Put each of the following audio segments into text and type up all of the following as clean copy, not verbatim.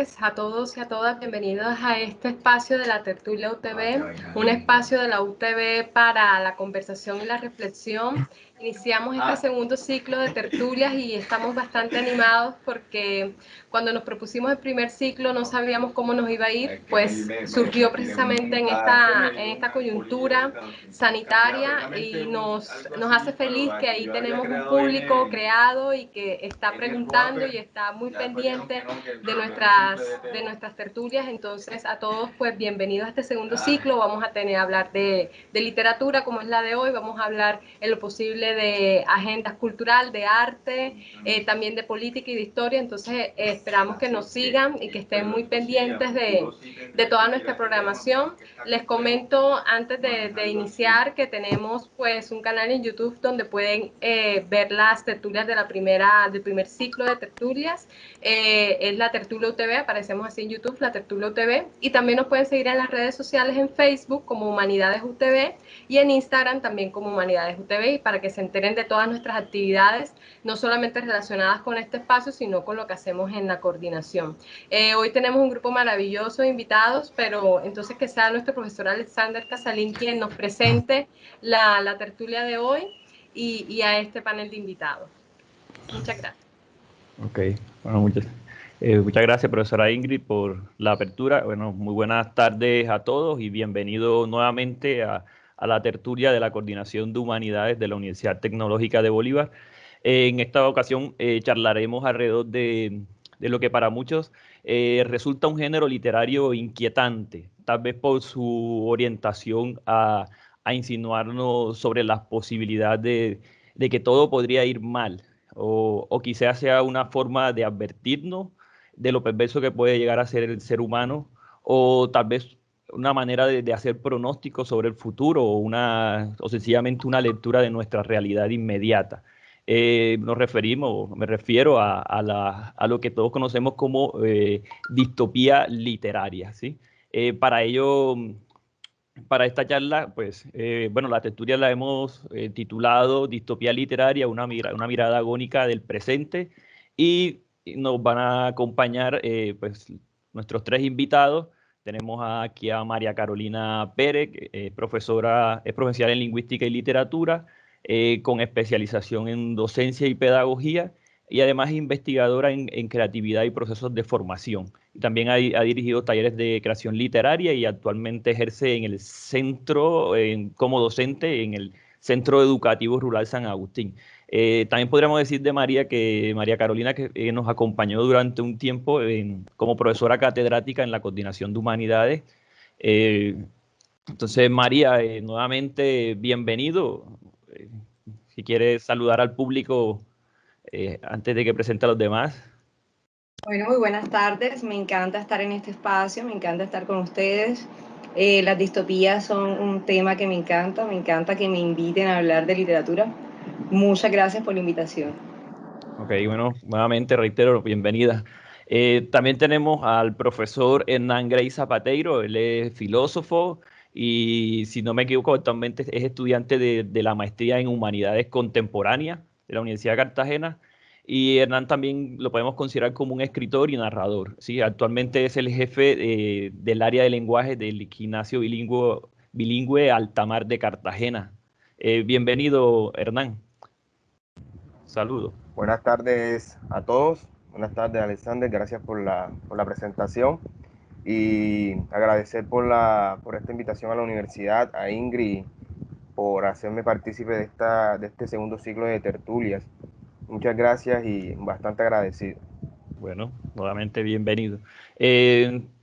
tardes a todos y a todas. Bienvenidos a este espacio de la Tertulia UTV, un espacio de la UTV para la conversación y la reflexión. Iniciamos este segundo ciclo de tertulias y estamos bastante animados porque cuando nos propusimos el primer ciclo no sabíamos cómo nos iba a ir, pues surgió precisamente en esta coyuntura sanitaria y nos hace feliz que ahí tenemos un público creado y que está preguntando y está muy pendiente de nuestras tertulias. Entonces a todos pues bienvenidos a este segundo ciclo. Vamos a hablar de literatura como es la de hoy, vamos a hablar en lo posible de agendas cultural, de arte, también de política y de historia. Entonces esperamos que nos sigan y que estén muy pendientes de toda nuestra programación. Les comento antes de iniciar que tenemos pues un canal en YouTube donde pueden ver las tertulias del primer ciclo de tertulias. Es la Tertulia UTV, aparecemos así en YouTube, la Tertulia UTV, y también nos pueden seguir en las redes sociales en Facebook como Humanidades UTV y en Instagram también como Humanidades UTV, y para que se enteren de todas nuestras actividades, no solamente relacionadas con este espacio, sino con lo que hacemos en la coordinación. Hoy tenemos un grupo maravilloso de invitados, pero entonces que sea nuestro profesor Alexander Casalín quien nos presente la tertulia de hoy y a este panel de invitados. Muchas gracias. Ok, bueno, muchas gracias, profesora Ingrid, por la apertura. Bueno, muy buenas tardes a todos y bienvenido nuevamente a la tertulia de la Coordinación de Humanidades de la Universidad Tecnológica de Bolívar. En esta ocasión charlaremos alrededor de lo que para muchos resulta un género literario inquietante, tal vez por su orientación a insinuarnos sobre las posibilidades de que todo podría ir mal o quizás sea una forma de advertirnos de lo perverso que puede llegar a ser el ser humano, o tal vez una manera de hacer pronósticos sobre el futuro o sencillamente una lectura de nuestra realidad inmediata. Me refiero a lo que todos conocemos como distopía literaria, ¿sí? Para ello, para esta charla, pues, bueno, la tertulia la hemos titulado Distopía literaria, una mirada agónica del presente, y nos van a acompañar, pues, nuestros tres invitados. Tenemos aquí a María Carolina Pérez, que es profesional en lingüística y literatura, con especialización en docencia y pedagogía, y además investigadora en creatividad y procesos de formación. También ha dirigido talleres de creación literaria y actualmente ejerce en el centro, como docente en el Centro Educativo Rural San Agustín. También podríamos decir de María Carolina, que nos acompañó durante un tiempo como profesora catedrática en la Coordinación de Humanidades. Entonces, María, nuevamente bienvenido. Eh, si quieres saludar al público antes de que presente a los demás. Bueno, muy buenas tardes. Me encanta estar en este espacio, me encanta estar con ustedes. Las distopías son un tema que me encanta que me inviten a hablar de literatura. Muchas gracias por la invitación. Ok, bueno, nuevamente reitero, bienvenida. También tenemos al profesor Hernán Grey Zapateiro. Él es filósofo y, si no me equivoco, actualmente es estudiante de la maestría en Humanidades Contemporáneas de la Universidad de Cartagena. Y Hernán también lo podemos considerar como un escritor y narrador, ¿sí? Actualmente es el jefe del área de lenguaje del Gimnasio Bilingüe Altamar de Cartagena. Bienvenido, Hernán. Saludos. Buenas tardes a todos. Buenas tardes, Alexander. Gracias por la presentación y agradecer por esta invitación a la universidad, a Ingrid, por hacerme partícipe de este segundo ciclo de tertulias. Muchas gracias y bastante agradecido. Bueno, nuevamente bienvenido.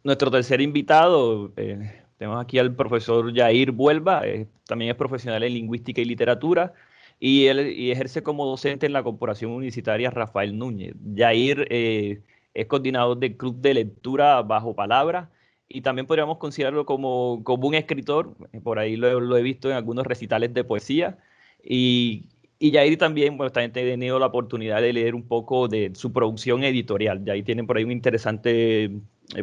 Nuestro tercer invitado, tenemos aquí al profesor Yair Buelva. También es profesional en lingüística y literatura, y él ejerce como docente en la Corporación Universitaria Rafael Núñez. Yair es coordinador del Club de Lectura Bajo Palabra, y también podríamos considerarlo como un escritor. Por ahí lo he visto en algunos recitales de poesía. Y Yair también, bueno, también he tenido la oportunidad de leer un poco de su producción editorial. Yair tiene por ahí un interesante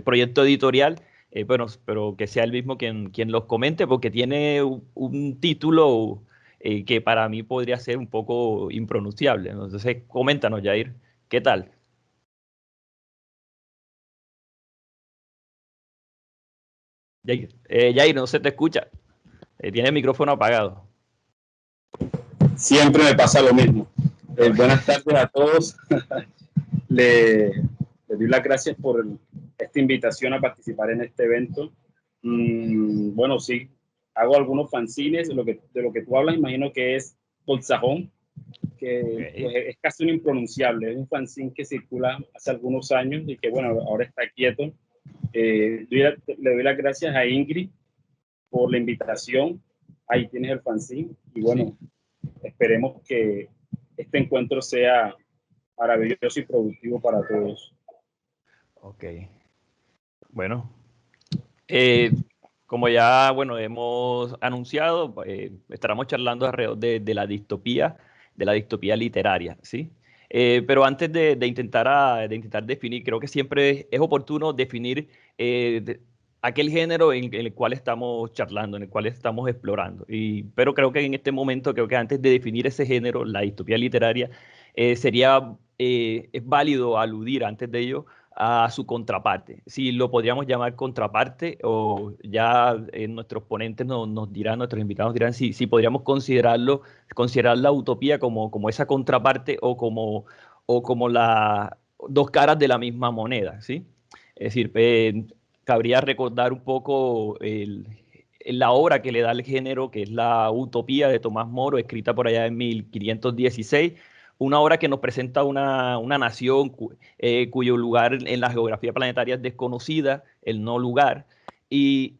proyecto editorial, bueno, pero que sea él mismo quien los comente, porque tiene un título que para mí podría ser un poco impronunciable. Entonces, coméntanos, Yair, ¿qué tal? Jair, no se te escucha. Tiene el micrófono apagado. Siempre me pasa lo mismo. Buenas tardes a todos. Les doy las gracias por esta invitación a participar en este evento. Bueno, sí, hago algunos fanzines. De lo que tú hablas, imagino que es Polsajón, que pues, es casi un impronunciable. Es un fanzine que circula hace algunos años y que, bueno, ahora está quieto. Le doy las gracias a Ingrid por la invitación. Ahí tienes el fanzine. Y bueno, esperemos que este encuentro sea maravilloso y productivo para todos. Ok. Bueno, como ya hemos anunciado, estaremos charlando alrededor de la distopía literaria, ¿sí? Pero antes de intentar definir, creo que siempre es oportuno definir aquel género en el cual estamos charlando, en el cual estamos explorando. Pero creo que en este momento, creo que antes de definir ese género, la distopía literaria, es válido aludir antes de ello a su contraparte. Si lo podríamos llamar contraparte, o ya nuestros ponentes nos dirán, nuestros invitados dirán si podríamos considerar la utopía como esa contraparte o como las dos caras de la misma moneda, ¿sí? Es decir, cabría recordar un poco la obra que le da el género, que es la Utopía de Tomás Moro, escrita por allá en 1516, una obra que nos presenta una nación cuyo lugar en la geografía planetaria es desconocida, el no lugar, y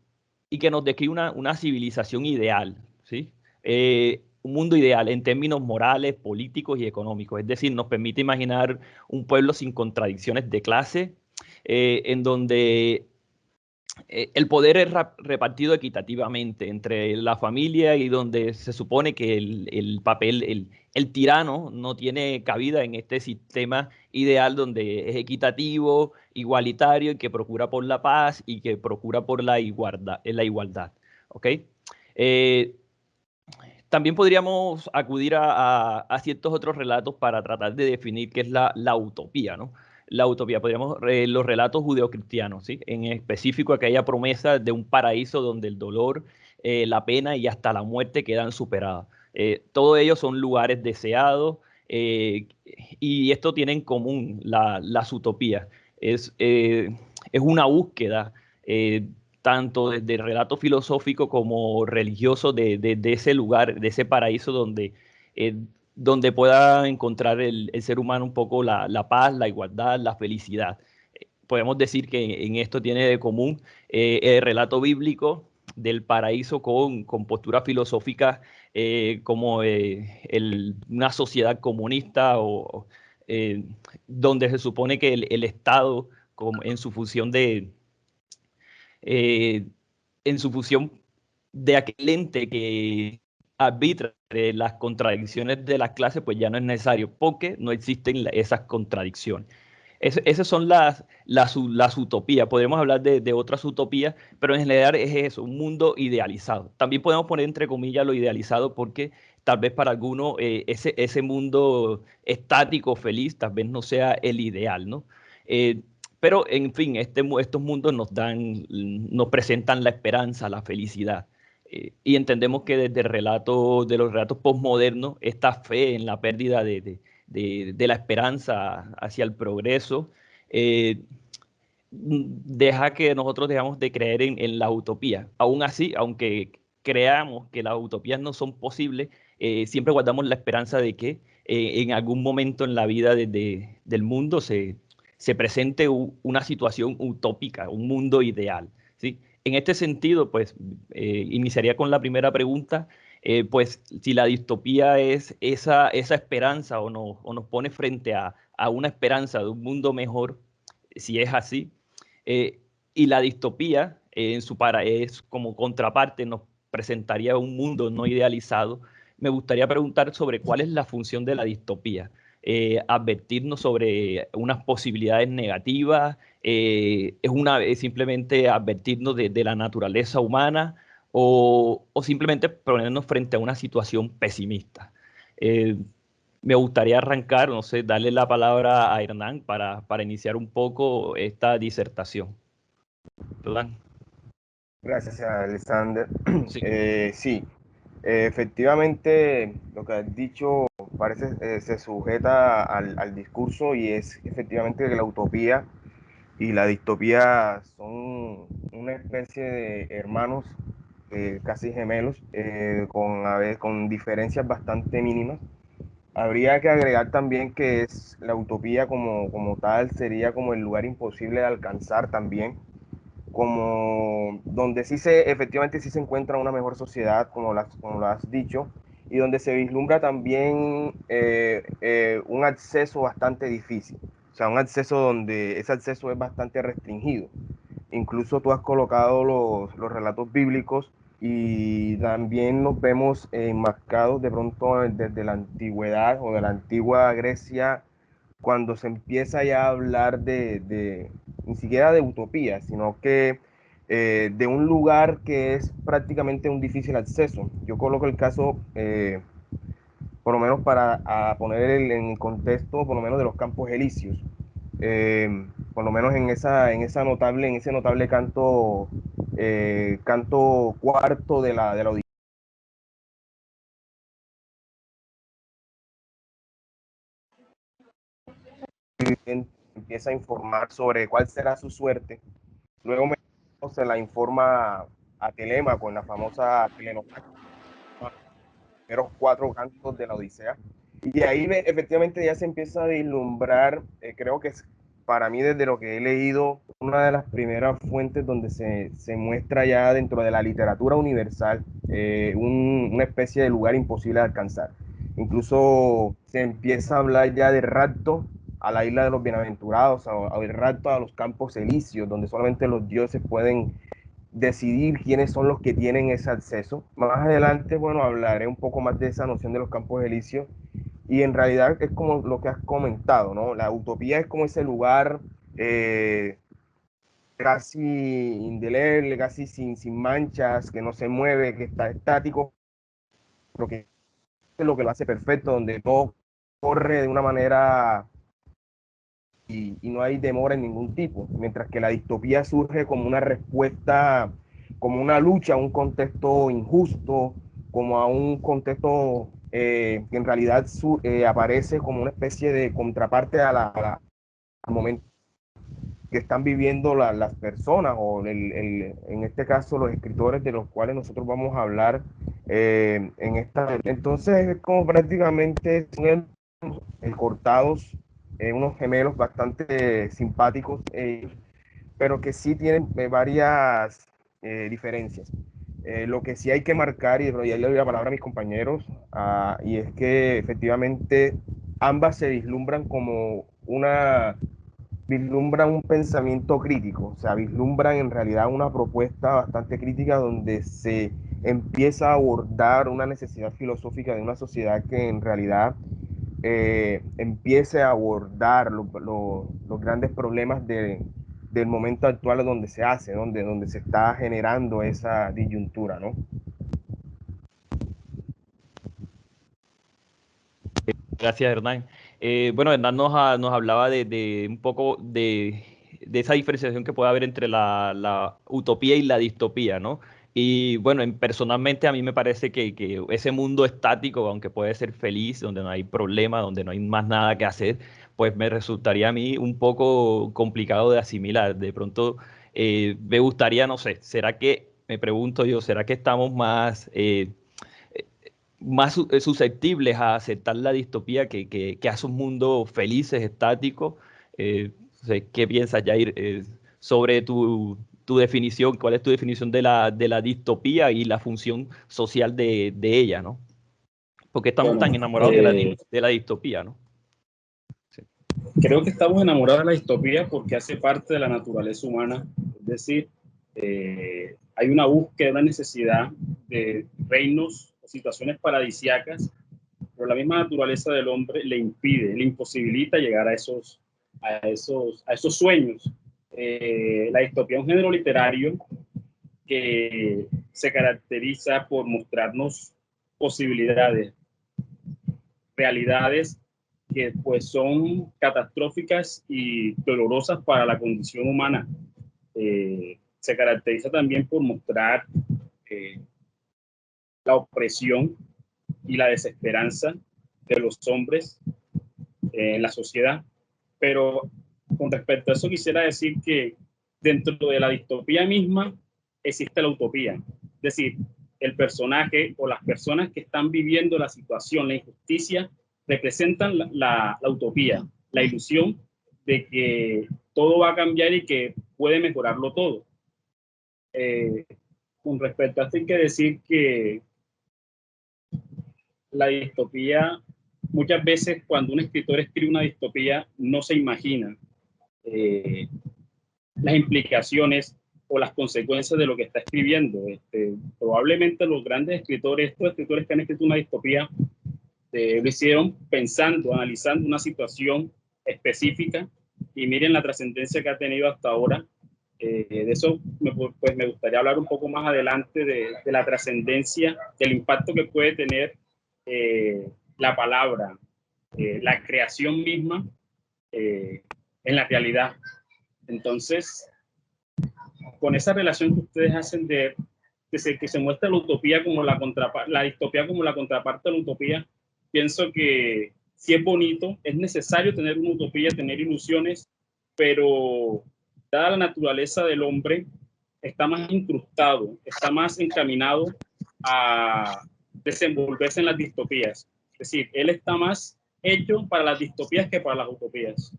que nos describe una civilización ideal, ¿sí? Un mundo ideal en términos morales, políticos y económicos. Es decir, nos permite imaginar un pueblo sin contradicciones de clase, en donde el poder es repartido equitativamente entre la familia y donde se supone que el tirano no tiene cabida en este sistema ideal donde es equitativo, igualitario y que procura por la paz y que procura por la igualdad. ¿Ok? También podríamos acudir a ciertos otros relatos para tratar de definir qué es la utopía, ¿no? La utopía, los relatos judeocristianos, ¿sí? En específico aquella promesa de un paraíso donde el dolor, la pena y hasta la muerte quedan superadas. Todos ellos son lugares deseados, y esto tiene en común las utopías. Es una búsqueda, tanto desde el relato filosófico como religioso de ese lugar, de ese paraíso donde pueda encontrar el ser humano un poco la paz, la igualdad, la felicidad. Podemos decir que en esto tiene de común el relato bíblico del paraíso con posturas filosóficas, como una sociedad comunista donde se supone que el Estado, en su función de aquel ente que arbitra las contradicciones de las clases, pues ya no es necesario, porque no existen esas contradicciones. Esas son las utopías. Podemos hablar de otras utopías, pero en general es eso, un mundo idealizado. También podemos poner entre comillas lo idealizado porque tal vez para algunos ese mundo estático, feliz, tal vez no sea el ideal, ¿no? Pero, en fin, estos mundos nos presentan la esperanza, la felicidad. Y entendemos que desde de los relatos postmodernos, esta fe en la pérdida de la esperanza hacia el progreso, deja que nosotros dejamos de creer en la utopía. Aún así, aunque creamos que las utopías no son posibles, siempre guardamos la esperanza de que en algún momento en la vida del mundo se presente una situación utópica, un mundo ideal, ¿sí? En este sentido, pues, iniciaría con la primera pregunta, pues, si la distopía es esa esperanza o nos pone frente a una esperanza de un mundo mejor, si es así, y la distopía, es como contraparte, nos presentaría un mundo no idealizado. Me gustaría preguntar sobre cuál es la función de la distopía. Advertirnos sobre unas posibilidades negativas, es simplemente advertirnos de la naturaleza humana, o simplemente ponernos frente a una situación pesimista. Me gustaría arrancar, no sé, darle la palabra a Hernán para iniciar un poco esta disertación. Hernán. Gracias, Alexander. Sí. Sí, efectivamente lo que has dicho parece se sujeta al discurso y es efectivamente que la utopía y la distopía son una especie de hermanos casi gemelos con diferencias bastante mínimas. Habría que agregar también que es la utopía como tal sería como el lugar imposible de alcanzar también, como donde efectivamente sí se encuentra una mejor sociedad, como lo has dicho, y donde se vislumbra también un acceso bastante difícil, o sea, un acceso donde ese acceso es bastante restringido. Incluso tú has colocado los relatos bíblicos y también nos vemos enmarcados de pronto desde la antigüedad o de la antigua Grecia cuando se empieza ya a hablar ni siquiera de utopía, sino que de un lugar que es prácticamente un difícil acceso. Yo coloco el caso, por lo menos para poner en el contexto, por lo menos de los Campos Elíseos. Por lo menos en ese notable canto cuarto de la Odisea, empieza a informar sobre cuál será su suerte. Luego se la informa a Telémaco en la famosa telenovela, los primeros 4 cantos de la Odisea. Y ahí efectivamente ya se empieza a vislumbrar, creo que es para mí desde lo que he leído, una de las primeras fuentes donde se muestra ya dentro de la literatura universal una especie de lugar imposible de alcanzar. Incluso se empieza a hablar ya de rapto a la isla de los bienaventurados, o el rapto a los campos elíseos, donde solamente los dioses pueden decidir quiénes son los que tienen ese acceso. Más adelante, bueno, hablaré un poco más de esa noción de los campos elíseos y en realidad es como lo que has comentado, ¿no? La utopía es como ese lugar casi indeleble, casi sin manchas, que no se mueve, que está estático, lo que es lo que lo hace perfecto, donde todo corre de una manera y no hay demora en ningún tipo, mientras que la distopía surge como una respuesta, como una lucha a un contexto injusto, como a un contexto que en realidad aparece como una especie de contraparte al momento que están viviendo las personas o en este caso los escritores de los cuales nosotros vamos a hablar en esta. Entonces es como prácticamente son cortados, unos gemelos bastante simpáticos, pero que sí tienen varias diferencias. Lo que sí hay que marcar, y ya le doy la palabra a mis compañeros, y es que efectivamente ambas se vislumbran un pensamiento crítico, o sea, vislumbran en realidad una propuesta bastante crítica donde se empieza a abordar una necesidad filosófica de una sociedad que en realidad empiece a abordar los grandes problemas del momento actual donde se hace, donde se está generando esa disyuntura, ¿no? Gracias, Hernán. Bueno, Hernán nos hablaba de un poco de esa diferenciación que puede haber entre la utopía y la distopía, ¿no? Y bueno, personalmente a mí me parece que ese mundo estático, aunque puede ser feliz, donde no hay problema, donde no hay más nada que hacer, pues me resultaría a mí un poco complicado de asimilar. De pronto, me gustaría, no sé, me pregunto yo, ¿será que estamos más susceptibles a aceptar la distopía que a esos mundos felices, estáticos? No sé, ¿qué piensas, Jair, sobre tu definición? ¿Cuál es tu definición de la distopía y la función social de ella, ¿no? Porque estamos Bueno, tan enamorados de la distopía, ¿no? Sí. creo que estamos enamorados de la distopía porque hace parte de la naturaleza humana. Es decir, hay una búsqueda, una necesidad de reinos o situaciones paradisíacas, pero la misma naturaleza del hombre le impide, le imposibilita llegar a esos sueños. La distopía es un género literario que se caracteriza por mostrarnos posibilidades, realidades que pues son catastróficas y dolorosas para la condición humana. se caracteriza también por mostrar la opresión y la desesperanza de los hombres en la sociedad. Pero con respecto a eso quisiera decir que dentro de la distopía misma existe la utopía. Es decir, el personaje o las personas que están viviendo la situación, la injusticia, representan la utopía, la ilusión de que todo va a cambiar y que puede mejorarlo todo. Con respecto a esto hay que decir que la distopía, muchas veces cuando un escritor escribe una distopía, no se imagina las implicaciones o las consecuencias de lo que está escribiendo. Probablemente los grandes escritores, estos escritores que han escrito una distopía, lo hicieron pensando, analizando una situación específica, y miren la trascendencia que ha tenido hasta ahora. De eso pues me gustaría hablar un poco más adelante de la trascendencia, del impacto que puede tener la palabra, la creación misma en la realidad. Entonces, con esa relación que ustedes hacen de que se muestra la utopía como la distopía como la contraparte de la utopía, pienso que sí es bonito, es necesario tener una utopía, tener ilusiones, pero dada la naturaleza del hombre, está más incrustado, está más encaminado a desenvolverse en las distopías. Es decir, él está más hecho para las distopías que para las utopías.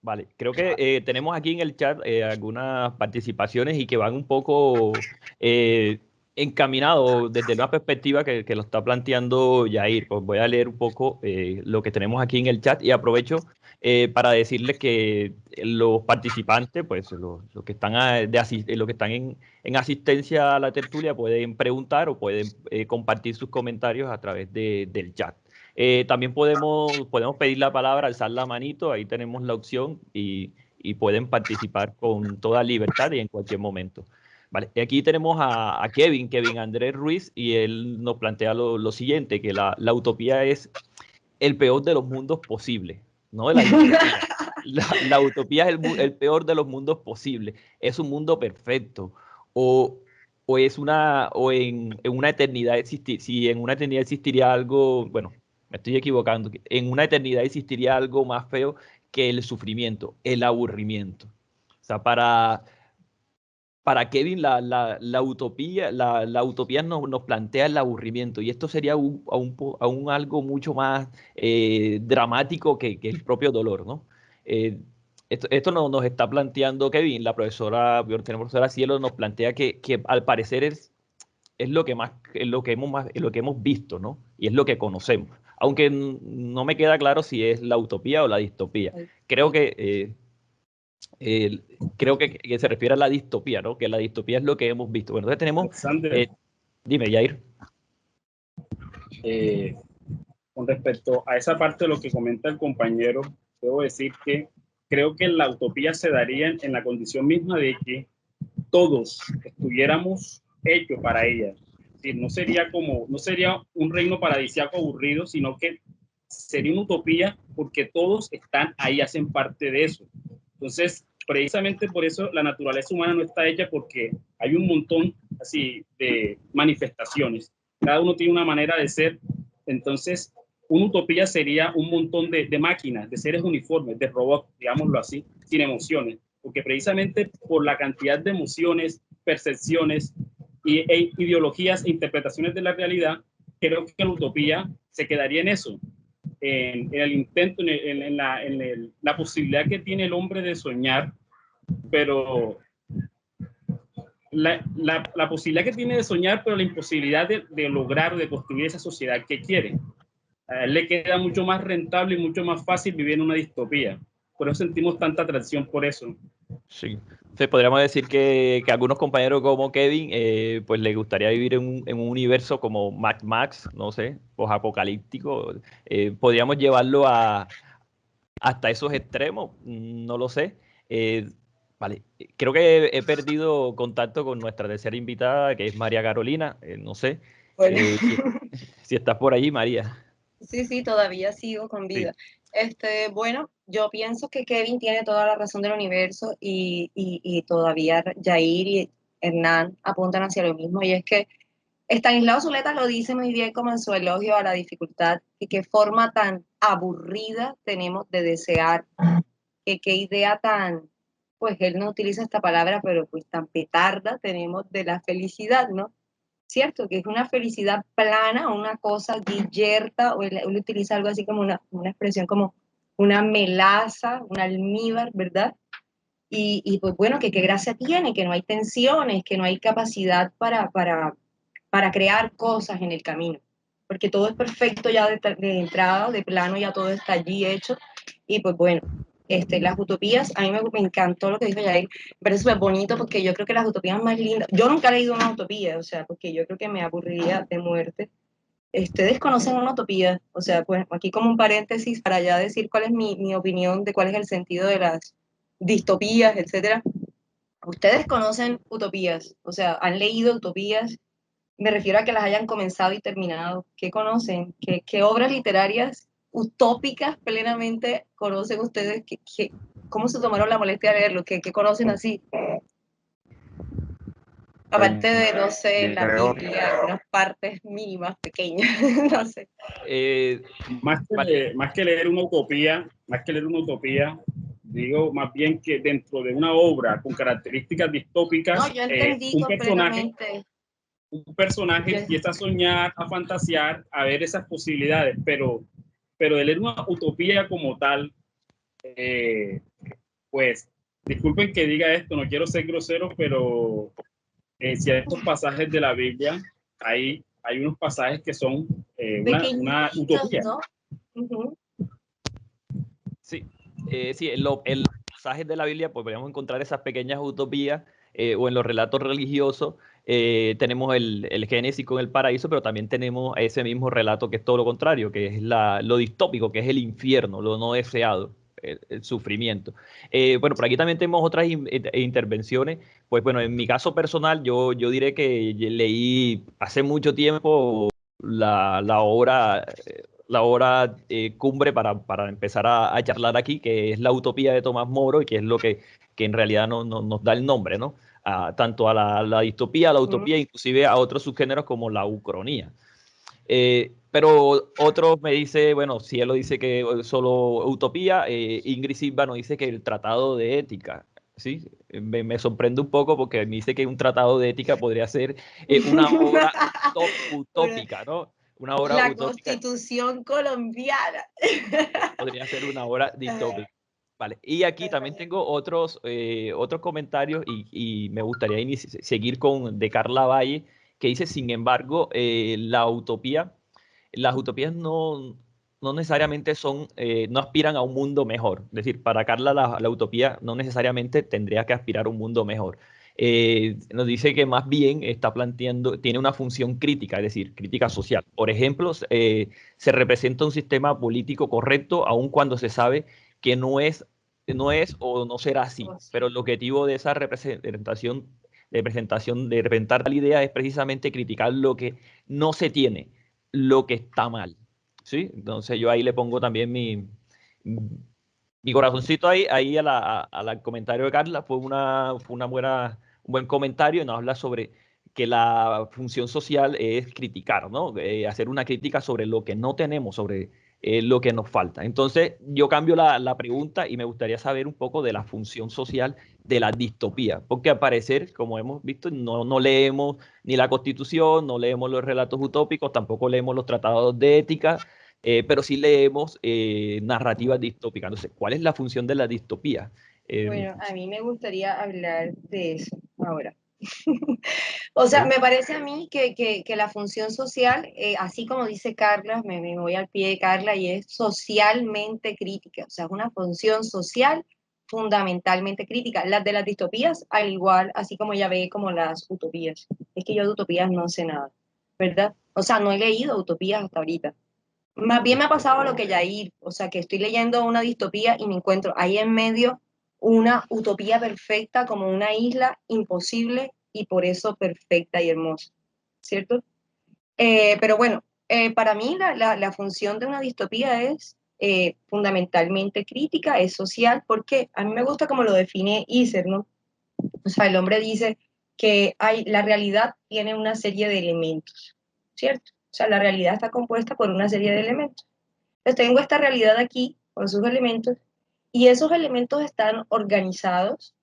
Vale, creo que tenemos aquí en el chat algunas participaciones y que van un poco encaminados desde una perspectiva que lo está planteando Yair. Pues voy a leer un poco lo que tenemos aquí en el chat y aprovecho para decirles que los participantes, pues los que están, los que están en asistencia a la tertulia pueden preguntar o pueden compartir sus comentarios a través del chat. También podemos pedir la palabra, alzar la manito, ahí tenemos la opción y pueden participar con toda libertad y en cualquier momento. Vale, aquí tenemos a Kevin Andrés Ruiz, y él nos plantea lo siguiente, que la utopía es el peor de los mundos posibles, no de la distopía. La utopía es el peor de los mundos posibles, es un mundo perfecto, o en una eternidad si en una eternidad existiría algo, bueno, me estoy equivocando, en una eternidad existiría algo más feo que el sufrimiento, el aburrimiento. O sea, para Kevin la utopía nos plantea el aburrimiento, y esto sería aún algo mucho más dramático que el propio dolor, ¿no? Esto nos está planteando Kevin, la profesora Cielo nos plantea que al parecer es lo que hemos visto, ¿no? Y es lo que conocemos. Aunque no me queda claro si es la utopía o la distopía. Creo que se refiere a la distopía, ¿no? Que la distopía es lo que hemos visto. Bueno, entonces tenemos... dime, Yair. Con respecto a esa parte de lo que comenta el compañero, debo decir que creo que la utopía se daría en la condición misma de que todos estuviéramos hechos para ella. Es decir, no sería un reino paradisíaco aburrido, sino que sería una utopía porque todos están ahí, hacen parte de eso. Entonces, precisamente por eso la naturaleza humana no está hecha, porque hay un montón así de manifestaciones. Cada uno tiene una manera de ser. Entonces, una utopía sería un montón de máquinas, de seres uniformes, de robots, digámoslo así, sin emociones. Porque precisamente por la cantidad de emociones, percepciones e ideologías e interpretaciones de la realidad, creo que la utopía se quedaría en eso, en el intento, en la posibilidad que tiene el hombre de soñar, pero la posibilidad que tiene de soñar, pero la imposibilidad de lograr, de construir esa sociedad que quiere. A él le queda mucho más rentable y mucho más fácil vivir en una distopía. Por eso sentimos tanta atracción por eso. Sí. Entonces, podríamos decir que algunos compañeros como Kevin, pues le gustaría vivir en un universo como Mad Max, no sé, posapocalíptico. Podríamos llevarlo hasta esos extremos, no lo sé. Vale, creo que he perdido contacto con nuestra tercera invitada, que es María Carolina. No sé Bueno. si estás por allí, María. Sí, todavía sigo con vida. Bueno, yo pienso que Kevin tiene toda la razón del universo y todavía Jair y Hernán apuntan hacia lo mismo, y es que Estanislao Zuleta lo dice muy bien como en su elogio a la dificultad, y qué forma tan aburrida tenemos de desear, que qué idea tan, pues él no utiliza esta palabra, pero pues tan petarda tenemos de la felicidad, ¿no? Cierto, que es una felicidad plana, una cosa yerta, o él utiliza algo así como una expresión como una melaza, un almíbar, ¿verdad? Y pues bueno, que qué gracia tiene, que no hay tensiones, que no hay capacidad para crear cosas en el camino, porque todo es perfecto ya de entrada, de plano ya todo está allí hecho, y pues bueno, las utopías, a mí me encantó lo que dijo Yael, me parece súper bonito porque yo creo que las utopías más lindas, yo nunca he leído una utopía, o sea, porque yo creo que me aburriría de muerte. Ustedes conocen una utopía, o sea, pues aquí como un paréntesis para ya decir cuál es mi opinión de cuál es el sentido de las distopías, etcétera. Ustedes conocen utopías, o sea, han leído utopías, me refiero a que las hayan comenzado y terminado. ¿Qué conocen? ¿Qué obras literarias utópicas plenamente conocen ustedes? ¿Cómo se tomaron la molestia de leerlo? ¿Qué conocen así? Aparte de, no sé, la Creo, Biblia, algunas partes mínimas, pequeñas, no sé. Más que leer una utopía, digo más bien que dentro de una obra con características distópicas, No, yo entendí completamente. Un personaje empieza a soñar, a fantasear, a ver esas posibilidades, pero de leer una utopía como tal, pues, disculpen que diga esto, no quiero ser grosero, pero en ciertos pasajes de la Biblia hay unos pasajes que son una utopía. ¿No? Uh-huh. Sí, sí, en los pasajes de la Biblia pues podemos encontrar esas pequeñas utopías o en los relatos religiosos tenemos el Génesis con el paraíso, pero también tenemos ese mismo relato que es todo lo contrario, que es lo distópico, que es el infierno, lo no deseado, el sufrimiento. Bueno, por aquí también tenemos otras intervenciones. Pues bueno, en mi caso personal, yo diré que leí hace mucho tiempo la obra cumbre para empezar a charlar aquí, que es la utopía de Tomás Moro y que es lo que en realidad nos da el nombre, ¿no? Tanto a la distopía, a la utopía, inclusive a otros subgéneros como la ucronía. Pero otros me dice, bueno, si él lo dice que solo utopía, Ingrid Silva nos dice que el tratado de ética, ¿sí? Me sorprende un poco porque me dice que un tratado de ética podría ser una obra utópica, ¿no? Una obra La utópica. Constitución colombiana. Podría ser una obra distópica. Vale. Y aquí también tengo otros comentarios y me gustaría seguir con de Carla Valle, que dice, sin embargo, las utopías no necesariamente no aspiran a un mundo mejor. Es decir, para Carla la utopía no necesariamente tendría que aspirar a un mundo mejor. Nos dice que más bien está planteando, tiene una función crítica, es decir, crítica social. Por ejemplo, se representa un sistema político correcto, aun cuando se sabe que no es o no será así. Pero el objetivo de esa de representar la idea es precisamente criticar lo que no se tiene, lo que está mal. ¿Sí? Entonces yo ahí le pongo también mi corazoncito ahí al comentario de Carla. Fue un buen comentario y nos habla sobre que la función social es criticar, ¿no? Hacer una crítica sobre lo que no tenemos, sobre lo que nos falta. Entonces, yo cambio la pregunta y me gustaría saber un poco de la función social de la distopía, porque al parecer, como hemos visto, no leemos ni la Constitución, no leemos los relatos utópicos, tampoco leemos los tratados de ética, pero sí leemos narrativas distópicas. Entonces, ¿cuál es la función de la distopía? Bueno, a mí me gustaría hablar de eso ahora. O sea, me parece a mí que la función social, así como dice Carla, me voy al pie de Carla, y es socialmente crítica. O sea, es una función social fundamentalmente crítica. Las de las distopías, al igual, así como ya ve, como las utopías. Es que yo de utopías no sé nada, ¿verdad? O sea, no he leído utopías hasta ahorita. Más bien me ha pasado lo que Yair, o sea, que estoy leyendo una distopía y me encuentro ahí en medio una utopía perfecta, como una isla imposible y por eso perfecta y hermosa, ¿cierto? Pero bueno, para mí la función de una distopía es fundamentalmente crítica, es social, porque a mí me gusta como lo define Iser, ¿no? O sea, el hombre dice que la realidad tiene una serie de elementos, ¿cierto? O sea, la realidad está compuesta por una serie de elementos. Entonces tengo esta realidad aquí con sus elementos y esos elementos están organizados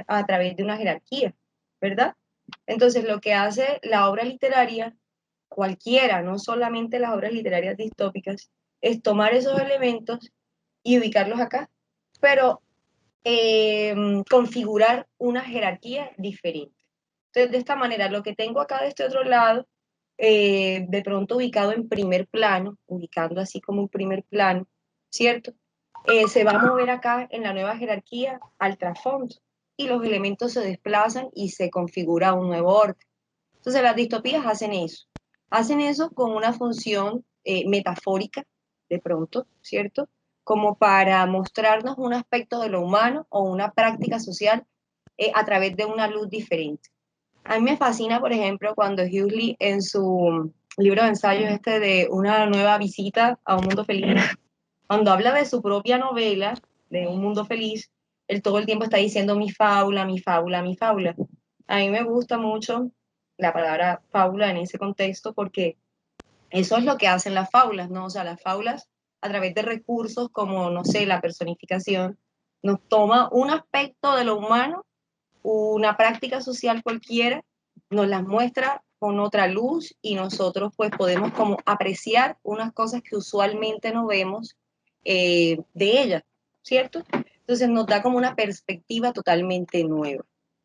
a través de una jerarquía, ¿verdad? Entonces lo que hace la obra literaria, cualquiera, no solamente las obras literarias distópicas, es tomar esos elementos y ubicarlos acá, pero configurar una jerarquía diferente. Entonces, de esta manera, lo que tengo acá de este otro lado, de pronto ubicado en primer plano, ubicando así como un primer plano, ¿cierto? Se va a mover acá en la nueva jerarquía al trasfondo y los elementos se desplazan y se configura un nuevo orden. Entonces, las distopías hacen eso con una función metafórica, de pronto, ¿cierto? Como para mostrarnos un aspecto de lo humano o una práctica social a través de una luz diferente. A mí me fascina, por ejemplo, cuando Huxley en su libro de ensayos de Una nueva visita a un mundo feliz, cuando habla de su propia novela, de Un mundo feliz, él todo el tiempo está diciendo mi fábula, mi fábula, mi fábula. A mí me gusta mucho la palabra fábula en ese contexto porque eso es lo que hacen las fábulas, ¿no? O sea, las fábulas a través de recursos como, no sé, la personificación, nos toma un aspecto de lo humano, una práctica social cualquiera, nos las muestra con otra luz y nosotros pues podemos como apreciar unas cosas que usualmente no vemos de ella, ¿cierto? Entonces nos da como una perspectiva totalmente nueva,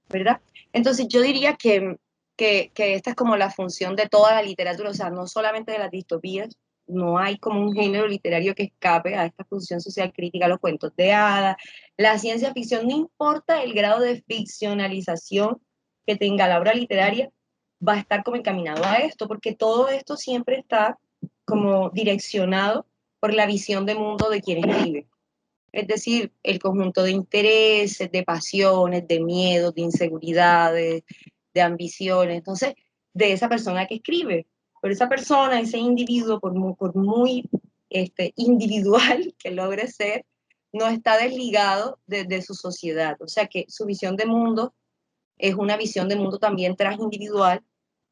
¿verdad? Entonces yo diría que esta es como la función de toda la literatura, o sea, no solamente de las distopías, no hay como un género literario que escape a esta función social crítica, los cuentos de hadas, la ciencia ficción, no importa el grado de ficcionalización que tenga la obra literaria, va a estar como encaminado a esto, porque todo esto siempre está como direccionado por la visión de mundo de quien escribe. Es decir, el conjunto de intereses, de pasiones, de miedos, de inseguridades, de ambiciones, entonces, de esa persona que escribe. Pero esa persona, ese individuo, por muy individual que logre ser, no está desligado de su sociedad. O sea que su visión de mundo es una visión de mundo también transindividual,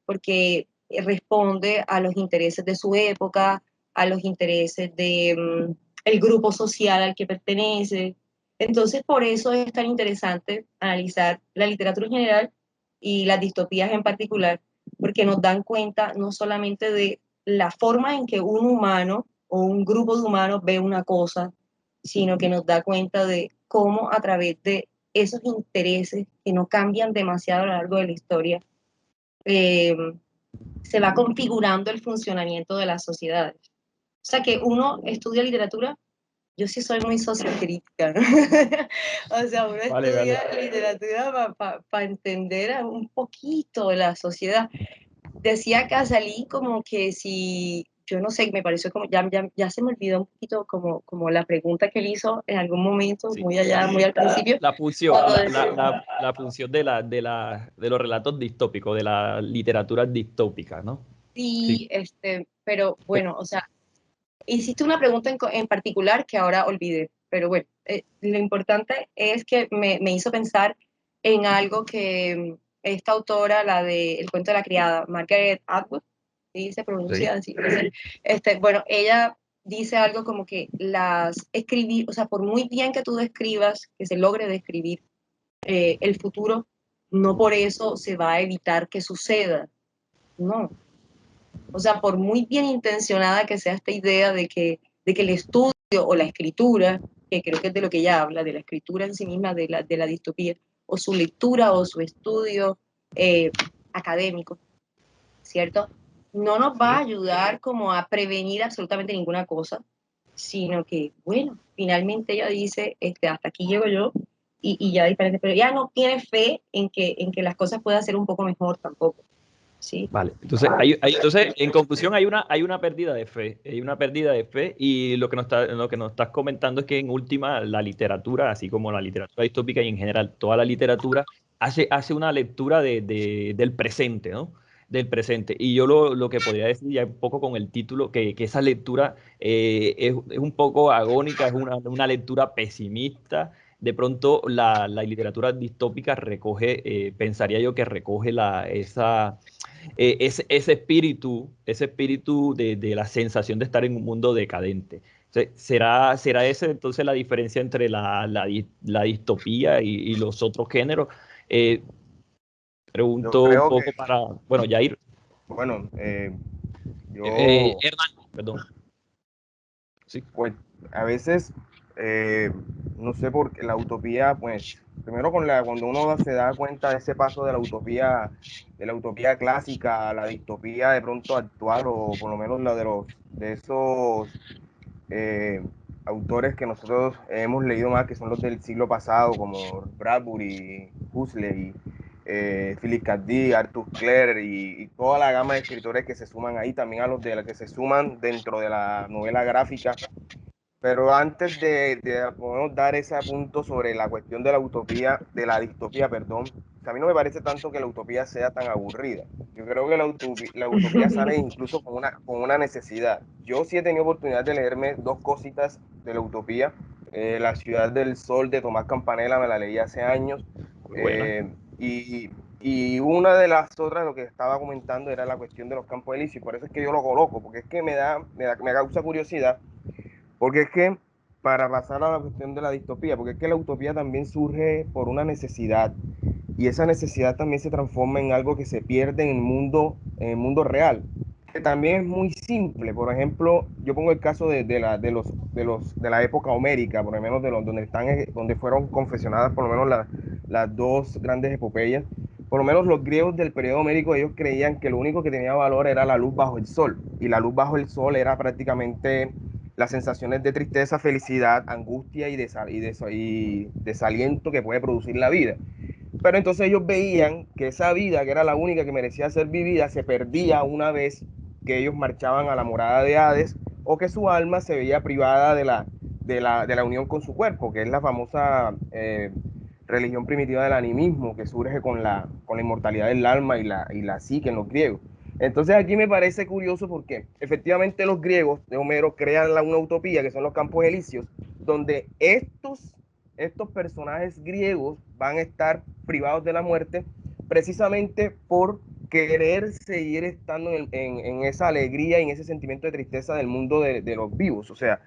porque responde a los intereses de su época, a los intereses de el grupo social al que pertenece. Entonces, por eso es tan interesante analizar la literatura en general y las distopías en particular, porque nos dan cuenta no solamente de la forma en que un humano o un grupo de humanos ve una cosa, sino que nos da cuenta de cómo a través de esos intereses que no cambian demasiado a lo largo de la historia, eh, se va configurando el funcionamiento de las sociedades. O sea que uno estudia literatura, yo sí soy muy sociocrítica, ¿no? O sea, uno estudia literatura para entender un poquito de la sociedad. Decía Casalí como que si, yo no sé, me pareció como, ya se me olvidó un poquito como la pregunta que él hizo en algún momento, sí, muy allá, muy al principio. La función, la función de los relatos distópicos, de la literatura distópica, ¿no? Sí, pero bueno, o sea, hiciste una pregunta en particular que ahora olvidé, pero bueno, lo importante es que me hizo pensar en algo que esta autora, la de El cuento de la criada, Margaret Atwood, ¿sí? Se pronuncia así. Bueno, ella dice algo como que escribir, o sea, por muy bien que tú describas, que se logre describir el futuro, no por eso se va a evitar que suceda, no. O sea, por muy bien intencionada que sea esta idea de que el estudio o la escritura, que creo que es de lo que ella habla, de la escritura en sí misma, de la distopía, o su lectura o su estudio académico, ¿cierto? No nos va a ayudar como a prevenir absolutamente ninguna cosa, sino que, bueno, finalmente ella dice, hasta aquí llego yo, y ya diferente, pero ella no tiene fe en que las cosas puedan ser un poco mejor tampoco. Sí. Vale, entonces, entonces en conclusión hay una pérdida de fe, y lo que nos estás comentando es que en última la literatura, así como la literatura distópica y en general toda la literatura, hace una lectura del presente, ¿no? del presente. Y yo lo que podría decir ya un poco con el título, que esa lectura es un poco agónica, es una lectura pesimista. De pronto la literatura distópica recoge, pensaría yo que recoge ese espíritu de la sensación de estar en un mundo decadente. ¿Será esa entonces la diferencia entre la distopía y los otros géneros? Eh, Yo Pregunto un creo que, poco para, bueno, Jair, bueno, yo, Hernán, perdón. Sí, pues, a veces, eh, no sé por qué la utopía, pues, primero cuando uno se da cuenta de ese paso de la utopía clásica a la distopía de pronto actual, o por lo menos la de esos eh, autores que nosotros hemos leído más, que son los del siglo pasado, como Bradbury, Huxley, Philip K. Dick, Arthur Clarke y toda la gama de escritores que se suman ahí, también a los de la que se suman dentro de la novela gráfica. Pero antes de podemos dar ese punto sobre la cuestión de la utopía, de la distopía, perdón, a mí no me parece tanto que la utopía sea tan aburrida. Yo creo que la utopía sale incluso con una necesidad. Yo sí he tenido oportunidad de leerme dos cositas de la utopía. La ciudad del sol de Tomás Campanella me la leí hace años. muy buena. Y una de las otras, lo que estaba comentando, era la cuestión de los campos elíseos. Por eso es que yo lo coloco, porque es que me causa curiosidad porque es que, para pasar a la cuestión de la distopía, porque es que la utopía también surge por una necesidad, y esa necesidad también se transforma en algo que se pierde en el mundo real, que también es muy simple. Por ejemplo, yo pongo el caso de la época homérica, por lo menos donde fueron confesionadas por lo menos las dos grandes epopeyas. Por lo menos los griegos del periodo homérico, ellos creían que lo único que tenía valor era la luz bajo el sol, y la luz bajo el sol era prácticamente las sensaciones de tristeza, felicidad, angustia y desaliento que puede producir la vida. Pero entonces ellos veían que esa vida, que era la única que merecía ser vivida, se perdía una vez que ellos marchaban a la morada de Hades, o que su alma se veía privada de la unión con su cuerpo, que es la famosa religión primitiva del animismo, que surge con la inmortalidad del alma y la psique en los griegos. Entonces aquí me parece curioso porque efectivamente los griegos de Homero crean una utopía, que son los campos elíseos, donde estos personajes griegos van a estar privados de la muerte precisamente por querer seguir estando en esa alegría y en ese sentimiento de tristeza del mundo de los vivos. O sea,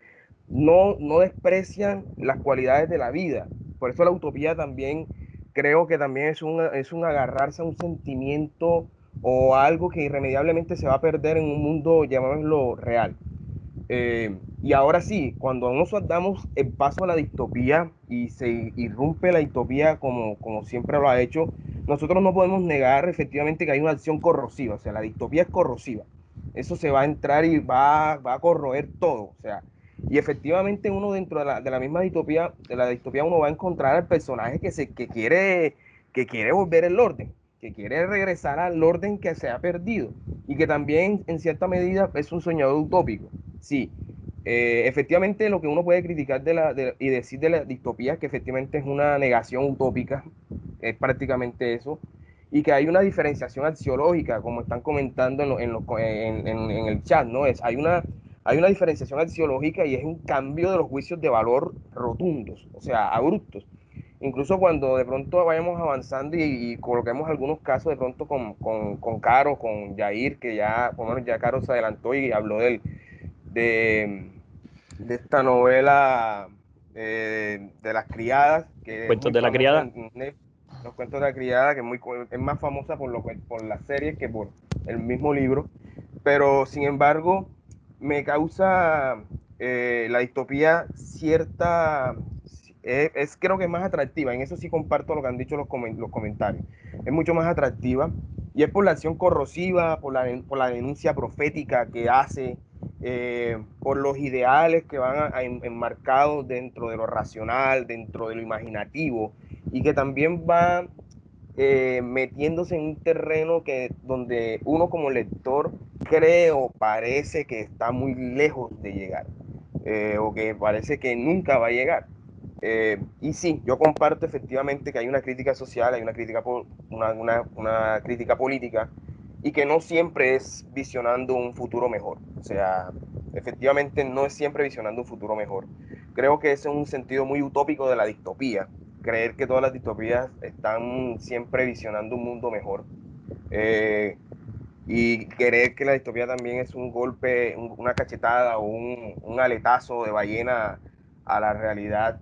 no desprecian las cualidades de la vida. Por eso la utopía también creo que también es un agarrarse a un sentimiento o algo que irremediablemente se va a perder en un mundo, llamémoslo, real. Y ahora sí, cuando nosotros damos el paso a la distopía y se irrumpe la distopía como siempre lo ha hecho, nosotros no podemos negar efectivamente que hay una acción corrosiva. O sea, la distopía es corrosiva. Eso se va a entrar y va a corroer todo. O sea, y efectivamente uno dentro de la misma distopía, uno va a encontrar al personaje que quiere volver el orden, que quiere regresar al orden que se ha perdido y que también en cierta medida es un soñador utópico. Sí, efectivamente lo que uno puede criticar y decir de la distopía es que efectivamente es una negación utópica, es prácticamente eso, y que hay una diferenciación axiológica, como están comentando en el chat, ¿no? Hay una diferenciación axiológica y es un cambio de los juicios de valor rotundos, o sea, abruptos. Incluso cuando de pronto vayamos avanzando y coloquemos algunos casos de pronto con Caro, con Jair, que ya, por lo menos ya Caro se adelantó y habló de, de esta novela de las criadas, que es Cuentos muy de la famosa criada. los cuentos de la criada, que es más famosa por las series que por el mismo libro, pero sin embargo me causa la distopía cierta, creo que es más atractiva, en eso sí comparto lo que han dicho los comentarios, es mucho más atractiva y es por la acción corrosiva, por la denuncia profética que hace, por los ideales que van enmarcados dentro de lo racional, dentro de lo imaginativo, y que también va metiéndose en un terreno donde uno como lector cree o parece que está muy lejos de llegar, o que parece que nunca va a llegar. Y sí, yo comparto efectivamente que hay una crítica social, hay una crítica, una crítica política y que no siempre es visionando un futuro mejor. O sea, efectivamente no es siempre visionando un futuro mejor. Creo que ese es un sentido muy utópico de la distopía, creer que todas las distopías están siempre visionando un mundo mejor. Y creer que la distopía también es un golpe, una cachetada o un aletazo de ballena a la realidad.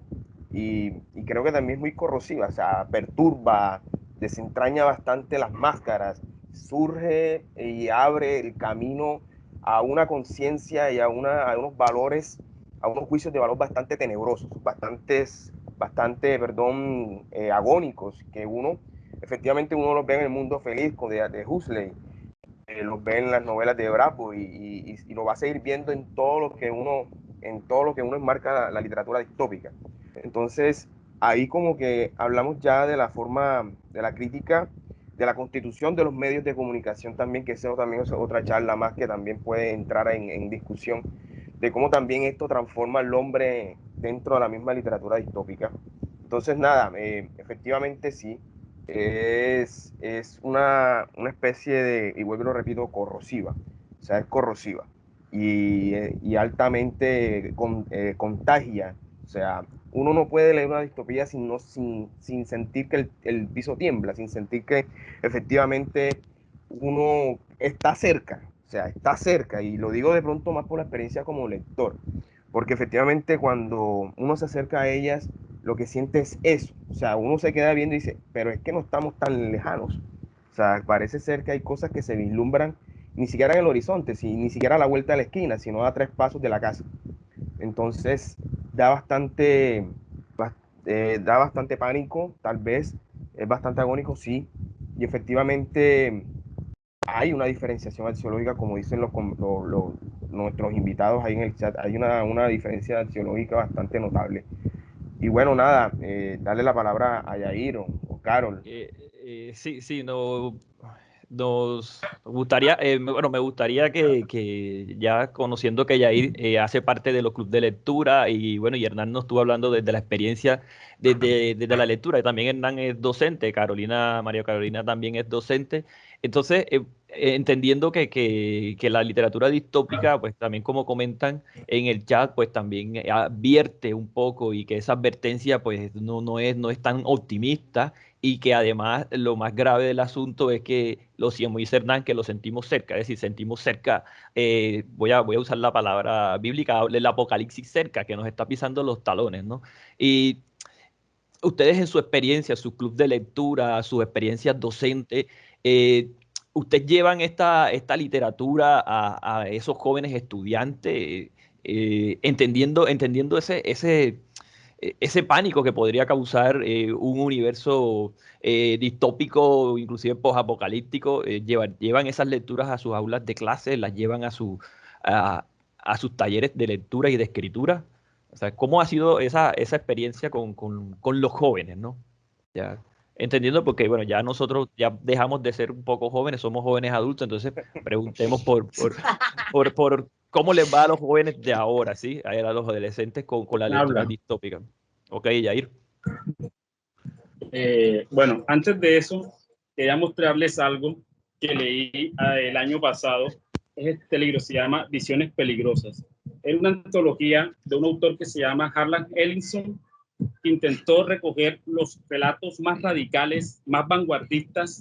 Y creo que también es muy corrosiva, o sea, perturba, desentraña bastante las máscaras, surge y abre el camino a una conciencia y a unos valores, a unos juicios de valor bastante tenebrosos, bastante, agónicos, que efectivamente uno los ve en El Mundo Feliz de Huxley, los ve en las novelas de Bradbury y lo va a seguir viendo en todo lo que uno enmarca la literatura distópica. Entonces, ahí como que hablamos ya de la forma, de la crítica, de la constitución de los medios de comunicación también, que eso también es otra charla más que también puede entrar en discusión, de cómo también esto transforma al hombre dentro de la misma literatura distópica. Entonces, nada, efectivamente sí, es una especie de, y vuelvo y lo repito, corrosiva. O sea, es corrosiva y altamente contagia. O sea, uno no puede leer una distopía sin sentir que el piso tiembla, sin sentir que efectivamente uno está cerca. O sea, está cerca. Y lo digo de pronto más por la experiencia como lector. Porque efectivamente cuando uno se acerca a ellas, lo que siente es eso. O sea, uno se queda viendo y dice, pero es que no estamos tan lejanos. O sea, parece ser que hay cosas que se vislumbran ni siquiera en el horizonte, ni siquiera a la vuelta de la esquina, sino a 3 pasos de la casa. Entonces, da bastante, da bastante pánico, tal vez, es bastante agónico, sí. Y efectivamente hay una diferenciación axiológica, como dicen nuestros invitados ahí en el chat, hay una diferencia axiológica bastante notable. Y bueno, nada, darle la palabra a Yair o Carol. Sí, no, nos gustaría, bueno, me gustaría que ya conociendo que Yair hace parte de los clubes de lectura y bueno, y Hernán nos estuvo hablando desde la experiencia desde la lectura, y también Hernán es docente, María Carolina también es docente, entonces entendiendo que la literatura distópica, pues también como comentan en el chat, pues también advierte un poco y que esa advertencia pues no es tan optimista y que además lo más grave del asunto es que lo decía Moisés Hernán, que lo sentimos cerca, es decir, sentimos cerca, voy a usar la palabra bíblica, el apocalipsis cerca, que nos está pisando los talones, ¿no? Y ustedes en su experiencia, su club de lectura, sus experiencias docentes, ustedes llevan esta literatura a esos jóvenes estudiantes, entendiendo ese pánico que podría causar un universo distópico, inclusive posapocalíptico, llevan esas lecturas a sus aulas de clase, las llevan a, a sus talleres de lectura y de escritura. O sea, ¿cómo ha sido esa experiencia con los jóvenes, ¿no? Ya, entendiendo porque, bueno, ya nosotros ya dejamos de ser un poco jóvenes, somos jóvenes adultos, entonces preguntemos por cómo les va a los jóvenes de ahora, ¿sí? A los adolescentes con la lectura distópica. Ok, Yair. Bueno, antes de eso, quería mostrarles algo que leí el año pasado. Es este libro, se llama Visiones Peligrosas. Es una antología de un autor que se llama Harlan Ellison, que intentó recoger los relatos más radicales, más vanguardistas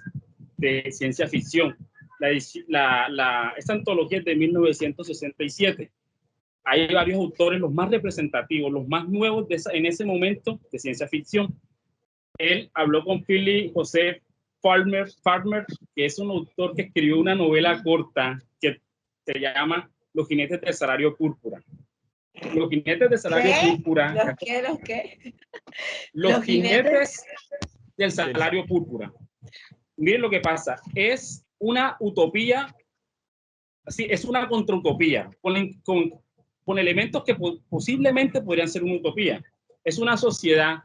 de ciencia ficción. Esta antología es de 1967. Hay varios autores, los más representativos, los más nuevos en ese momento de ciencia ficción. Él habló con Philip Joseph Farmer, que es un autor que escribió una novela corta que se llama Los jinetes del salario púrpura. Los jinetes del salario púrpura. ¿Los qué? Los jinetes del salario púrpura. Miren lo que pasa. Es una utopía, sí, es una contrautopía, con elementos que posiblemente podrían ser una utopía. Es una sociedad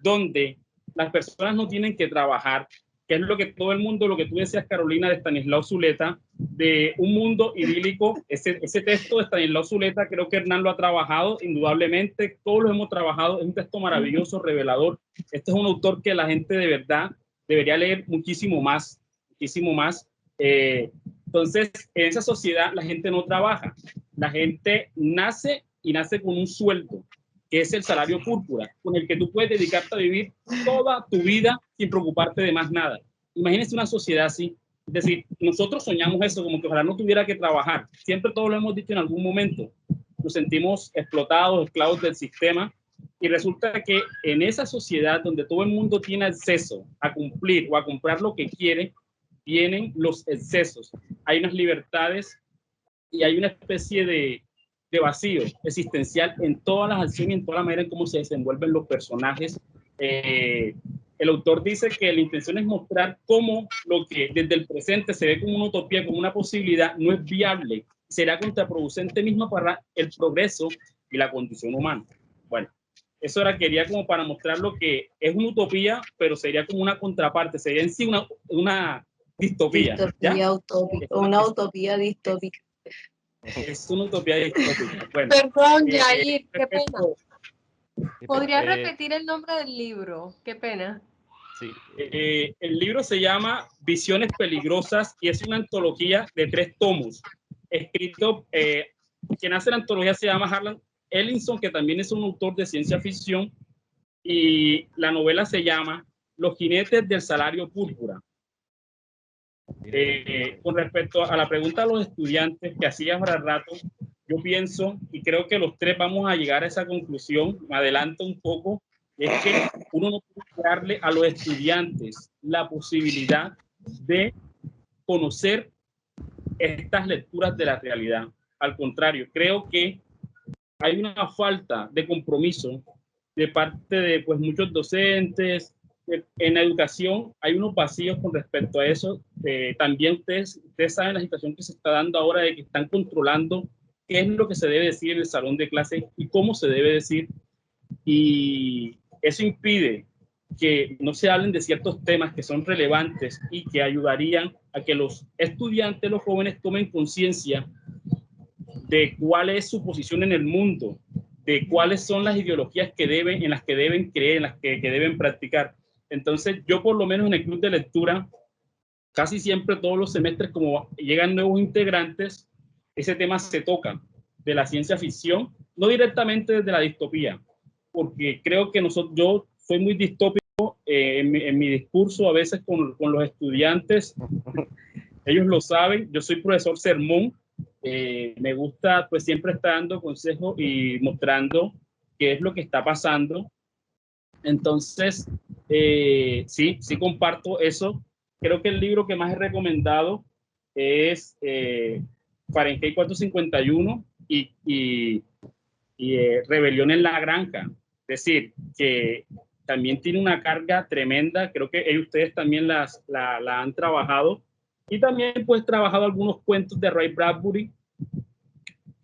donde las personas no tienen que trabajar, que es lo que todo el mundo, lo que tú decías, Carolina, de Stanislao Zuleta, de un mundo idílico. Ese texto de Stanislao Zuleta, creo que Hernán lo ha trabajado, indudablemente, todos lo hemos trabajado, es un texto maravilloso, revelador. Este es un autor que la gente de verdad debería leer muchísimo más, Entonces, en esa sociedad la gente no trabaja, la gente nace y nace con un sueldo, que es el salario púrpura, con el que tú puedes dedicarte a vivir toda tu vida sin preocuparte de más nada. Imagínense una sociedad así. Es decir, nosotros soñamos eso, como que ojalá no tuviera que trabajar. Siempre todos lo hemos dicho en algún momento. Nos sentimos explotados, esclavos del sistema. Y resulta que en esa sociedad donde todo el mundo tiene acceso a cumplir o a comprar lo que quiere, vienen los excesos. Hay unas libertades y hay una especie de vacío existencial en todas las acciones y en toda la manera en cómo se desenvuelven los personajes. El autor dice que la intención es mostrar cómo lo que desde el presente se ve como una utopía, como una posibilidad, no es viable, será contraproducente misma para el progreso y la condición humana. Bueno, eso era, quería como para mostrar lo que es una utopía, pero sería como una contraparte, sería en sí una distopía. Distopía utópica, una utopía distópica. Es una utopía distópica. Bueno, perdón, Yair, qué pena. Qué ¿Podría pena. repetir el nombre del libro? Qué pena. Sí. El libro se llama Visiones Peligrosas y es una antología de 3 tomos. Escrito, quien hace la antología se llama Harlan Ellison, que también es un autor de ciencia ficción, y la novela se llama Los jinetes del salario púrpura. Con respecto a la pregunta de los estudiantes que hacías hace rato, yo pienso y creo que los 3 vamos a llegar a esa conclusión, me adelanto un poco, es que uno no puede darle a los estudiantes la posibilidad de conocer estas lecturas de la realidad. Al contrario, creo que hay una falta de compromiso de parte de pues, muchos docentes. En la educación hay unos vacíos con respecto a eso. También ustedes saben la situación que se está dando ahora de que están controlando qué es lo que se debe decir en el salón de clase y cómo se debe decir. Y eso impide que no se hablen de ciertos temas que son relevantes y que ayudarían a que los estudiantes, los jóvenes, tomen conciencia de cuál es su posición en el mundo, de cuáles son las ideologías en las que deben creer, en las que deben practicar. Entonces, yo por lo menos en el club de lectura, casi siempre todos los semestres, como llegan nuevos integrantes, ese tema se toca de la ciencia ficción, no directamente desde la distopía, porque creo que yo soy muy distópico en mi discurso a veces con los estudiantes. Ellos lo saben, yo soy profesor sermón. Me gusta pues siempre estar dando consejos y mostrando qué es lo que está pasando. Entonces, sí comparto eso. Creo que el libro que más he recomendado es Fahrenheit 451 y Rebelión en la Granja. Es decir, que también tiene una carga tremenda. Creo que ustedes también la han trabajado. Y también pues trabajado algunos cuentos de Ray Bradbury,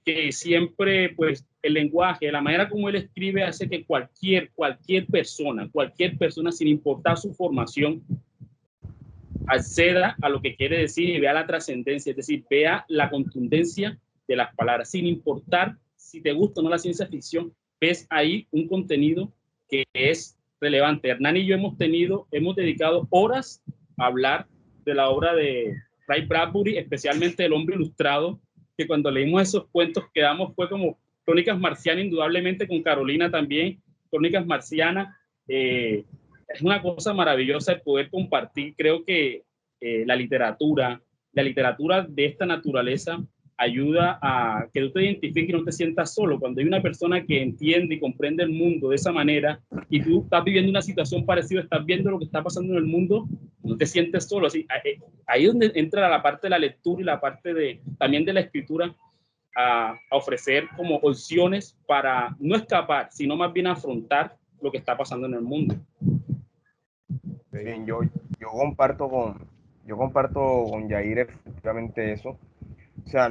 que siempre pues el lenguaje, la manera como él escribe hace que cualquier persona sin importar su formación acceda a lo que quiere decir y vea la trascendencia, es decir, vea la contundencia de las palabras, sin importar si te gusta o no la ciencia ficción, ves ahí un contenido que es relevante. Hernán y yo hemos dedicado horas a hablar de la obra de Ray Bradbury, especialmente El hombre ilustrado, que cuando leímos esos cuentos fue como Crónicas Marcianas, indudablemente con Carolina también, Crónicas Marcianas. Es una cosa maravillosa el poder compartir. Creo que la literatura de esta naturaleza ayuda a que tú te identifiques y no te sientas solo. Cuando hay una persona que entiende y comprende el mundo de esa manera y tú estás viviendo una situación parecida, estás viendo lo que está pasando en el mundo, no te sientes solo. Así, ahí es donde entra la parte de la lectura y la parte también de la escritura a ofrecer como opciones para no escapar, sino más bien afrontar lo que está pasando en el mundo. Bien, yo comparto con Yair efectivamente eso. O sea,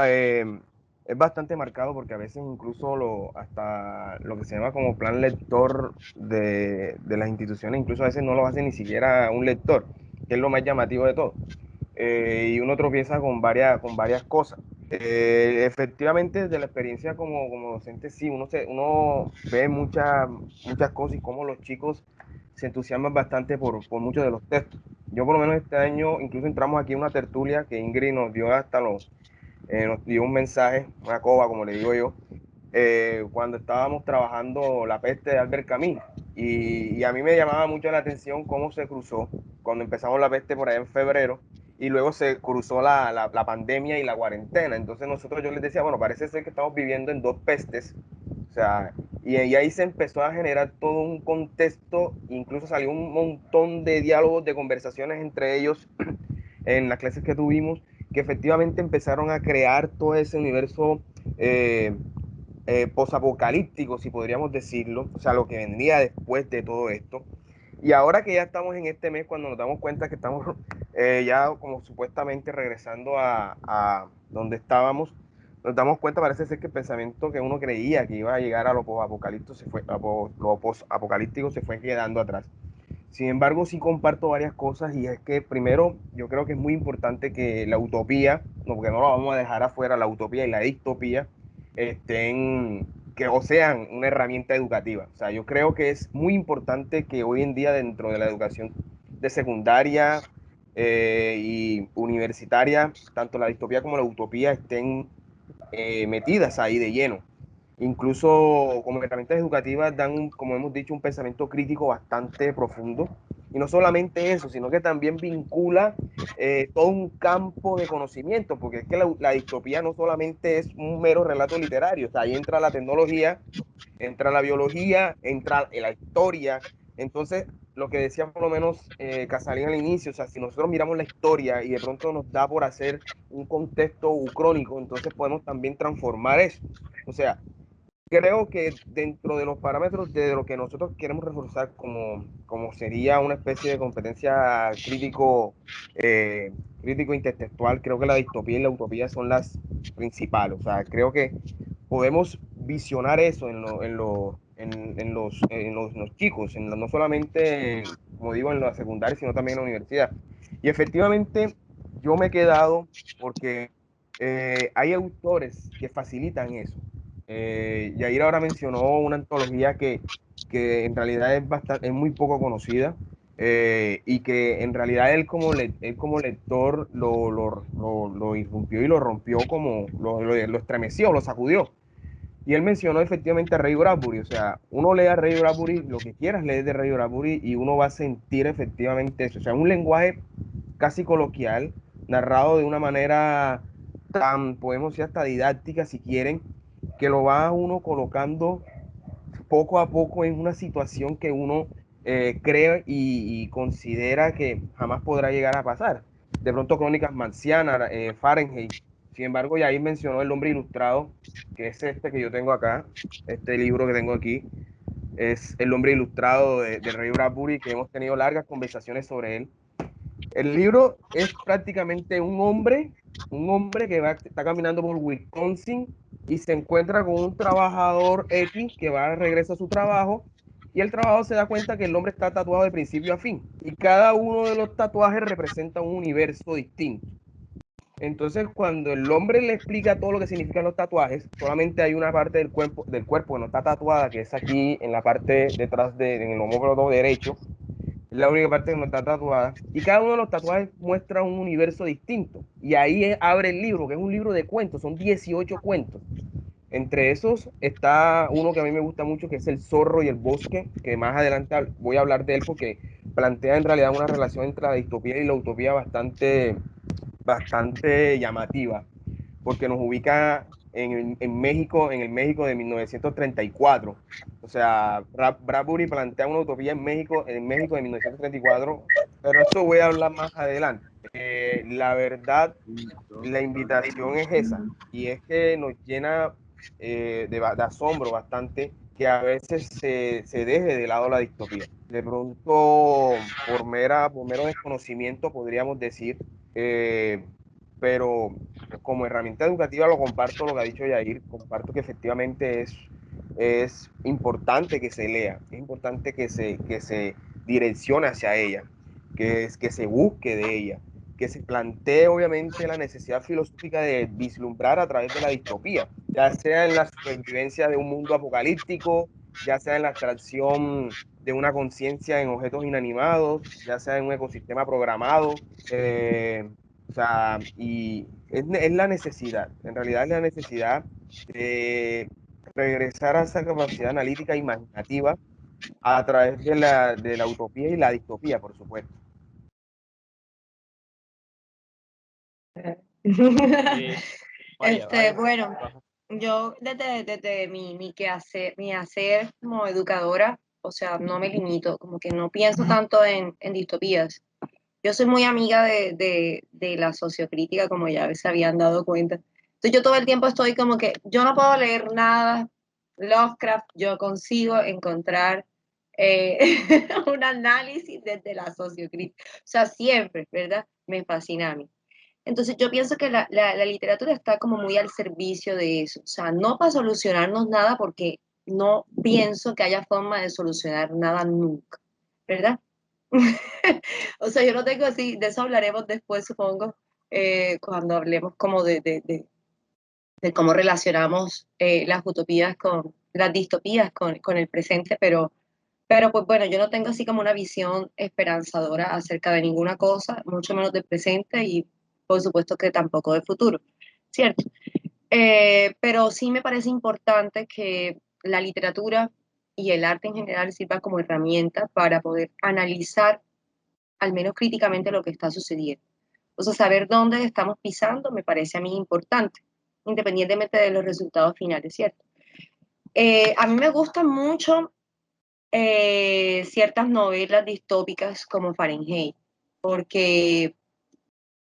es bastante marcado porque a veces incluso hasta lo que se llama como plan lector de las instituciones, incluso a veces no lo hace ni siquiera un lector, que es lo más llamativo de todo. Y uno tropieza con varias cosas. Efectivamente, desde la experiencia como docente, sí, uno ve muchas cosas y cómo los chicos se entusiasman bastante por muchos de los textos. yo por lo menos este año, incluso entramos aquí en una tertulia que Ingrid nos dio nos dio un mensaje, una coba, como le digo yo, cuando estábamos trabajando La peste de Albert Camus. Y a mí me llamaba mucho la atención cómo se cruzó cuando empezamos La peste por allá en febrero y luego se cruzó la pandemia y la cuarentena. Entonces yo les decía, bueno, parece ser que estamos viviendo en dos pestes. O sea, y ahí se empezó a generar todo un contexto, incluso salió un montón de diálogos, de conversaciones entre ellos en las clases que tuvimos, que efectivamente empezaron a crear todo ese universo eh, posapocalíptico, si podríamos decirlo, o sea, lo que vendría después de todo esto. Y ahora que ya estamos en este mes, cuando nos damos cuenta que estamos ya como supuestamente regresando a donde estábamos, nos damos cuenta, parece ser que el pensamiento que uno creía que iba a llegar a lo posapocalíptico se fue quedando atrás. Sin embargo, sí comparto varias cosas y es que primero yo creo que es muy importante que la utopía, no, porque no lo vamos a dejar afuera, la utopía y la distopía o sean una herramienta educativa. O sea, yo creo que es muy importante que hoy en día dentro de la educación de secundaria y universitaria, tanto la distopía como la utopía estén metidas ahí de lleno. Incluso como herramientas educativas dan, como hemos dicho, un pensamiento crítico bastante profundo. Y no solamente eso, sino que también vincula todo un campo de conocimiento, porque es que la distopía no solamente es un mero relato literario, o sea, ahí entra la tecnología, entra la biología, entra la historia. Entonces, lo que decía por lo menos Casalín al inicio, o sea, si nosotros miramos la historia y de pronto nos da por hacer un contexto ucrónico, entonces podemos también transformar eso. O sea, creo que dentro de los parámetros de lo que nosotros queremos reforzar como sería una especie de competencia eh, crítico intelectual, creo que la distopía y la utopía son las principales. O sea, creo que podemos visionar eso en los chicos, no solamente, como digo, en la secundaria, sino también en la universidad. Y efectivamente, yo me he quedado porque hay autores que facilitan eso. Yair ahora mencionó una antología que en realidad es muy poco conocida y que en realidad él como lector lo irrumpió y lo rompió lo estremeció, lo sacudió. Y él mencionó efectivamente a Ray Bradbury. O sea, uno lee a Ray Bradbury, lo que quieras leer de Ray Bradbury y uno va a sentir efectivamente eso. O sea, un lenguaje casi coloquial, narrado de una manera tan, podemos decir, hasta didáctica si quieren, que lo va uno colocando poco a poco en una situación que uno cree y considera que jamás podrá llegar a pasar. De pronto Crónicas Marcianas, Fahrenheit. Sin embargo, ya ahí mencionó El hombre ilustrado, que es este que yo tengo acá, este libro que tengo aquí, es El hombre ilustrado de Ray Bradbury, que hemos tenido largas conversaciones sobre él. El libro es prácticamente un hombre que está caminando por Wisconsin y se encuentra con un trabajador X que va de regreso a su trabajo y el trabajador se da cuenta que el hombre está tatuado de principio a fin y cada uno de los tatuajes representa un universo distinto. Entonces, cuando el hombre le explica todo lo que significan los tatuajes, solamente hay una parte del cuerpo que no está tatuada, que es aquí en la parte detrás en el homóplato derecho, es la única parte que no está tatuada. Y cada uno de los tatuajes muestra un universo distinto. Y ahí abre el libro, que es un libro de cuentos, son 18 cuentos. Entre esos está uno que a mí me gusta mucho, que es El zorro y el bosque, que más adelante voy a hablar de él porque plantea en realidad una relación entre la distopía y la utopía bastante llamativa, porque nos ubica en México, en el México de 1934. O sea, Bradbury plantea una utopía en México de 1934, pero eso voy a hablar más adelante. La verdad, la invitación es esa, y es que nos llena de asombro bastante que a veces se deje de lado la distopía. De pronto, por mero desconocimiento, podríamos decir, eh, pero como herramienta educativa lo comparto lo que ha dicho Yair, comparto que efectivamente es importante que se lea, es importante que se direccione hacia ella, que se busque de ella, que se plantee obviamente la necesidad filosófica de vislumbrar a través de la distopía, ya sea en la supervivencia de un mundo apocalíptico, ya sea en la abstracción de una conciencia en objetos inanimados, ya sea en un ecosistema programado, o sea, y es la necesidad, en realidad es la necesidad de regresar a esa capacidad analítica e imaginativa a través de la utopía y la distopía, por supuesto. María, Bueno, yo desde mi hacer como educadora, o sea, no me limito, como que no pienso tanto en distopías. Yo soy muy amiga de la sociocrítica, como ya se habían dado cuenta. Entonces yo todo el tiempo estoy como que yo no puedo leer nada Lovecraft, yo consigo encontrar eh, un análisis desde la sociocrítica. O sea, siempre, ¿verdad? Me fascina a mí. Entonces yo pienso que la literatura está como muy al servicio de eso. O sea, no para solucionarnos nada porque no pienso que haya forma de solucionar nada nunca, ¿verdad? O sea, yo no tengo así, de eso hablaremos después, supongo, cuando hablemos como de cómo relacionamos las utopías con las distopías con el presente, pero pues bueno, yo no tengo así como una visión esperanzadora acerca de ninguna cosa, mucho menos del presente y por supuesto que tampoco del futuro, ¿cierto? Pero sí me parece importante que la literatura y el arte en general sirva como herramienta para poder analizar al menos críticamente lo que está sucediendo. O sea, saber dónde estamos pisando me parece a mí importante, independientemente de los resultados finales, ¿cierto? A mí me gustan mucho ciertas novelas distópicas como Fahrenheit, porque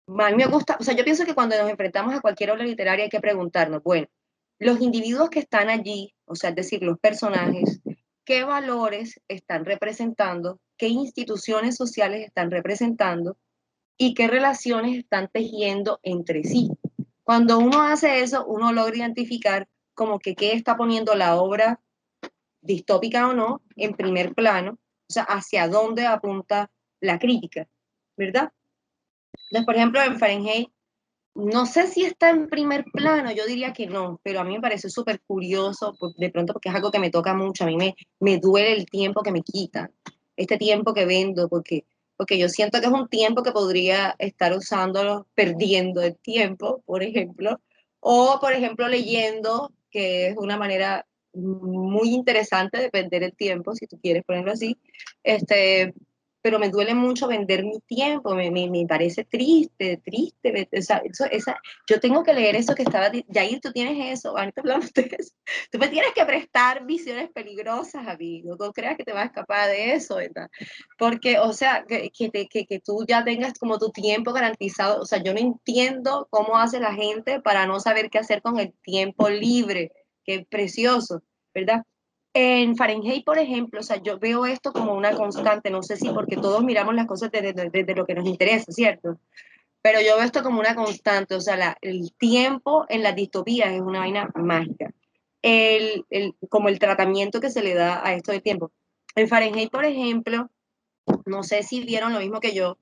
a mí me gusta, o sea, yo pienso que cuando nos enfrentamos a cualquier obra literaria hay que preguntarnos, bueno, los individuos que están allí, o sea, es decir, los personajes, ¿qué valores están representando? ¿Qué instituciones sociales están representando? ¿Y qué relaciones están tejiendo entre sí? Cuando uno hace eso, uno logra identificar como que qué está poniendo la obra distópica o no en primer plano, o sea, hacia dónde apunta la crítica, ¿verdad? Entonces, por ejemplo, en Fahrenheit, no sé si está en primer plano, yo diría que no, pero a mí me parece súper curioso, de pronto porque es algo que me toca mucho, a mí me duele el tiempo que me quitan, este tiempo que vendo, porque yo siento que es un tiempo que podría estar usándolo, perdiendo el tiempo, por ejemplo, o por ejemplo leyendo, que es una manera muy interesante de perder el tiempo, si tú quieres ponerlo así, pero me duele mucho vender mi tiempo, me parece triste, triste. O sea, yo tengo que leer eso que estaba, Yair, tú tienes eso, ahorita hablamos de eso. Tú me tienes que prestar visiones peligrosas, amigo, no creas que te vas a escapar de eso, ¿verdad? Porque, o sea, que tú ya tengas como tu tiempo garantizado, o sea, yo no entiendo cómo hace la gente para no saber qué hacer con el tiempo libre, que es precioso, ¿verdad? En Fahrenheit, por ejemplo, o sea, yo veo esto como una constante, no sé si porque todos miramos las cosas desde lo que nos interesa, ¿cierto? Pero yo veo esto como una constante, o sea, el tiempo en las distopías es una vaina mágica. Como el tratamiento que se le da a esto de tiempo. En Fahrenheit, por ejemplo, no sé si vieron lo mismo que yo,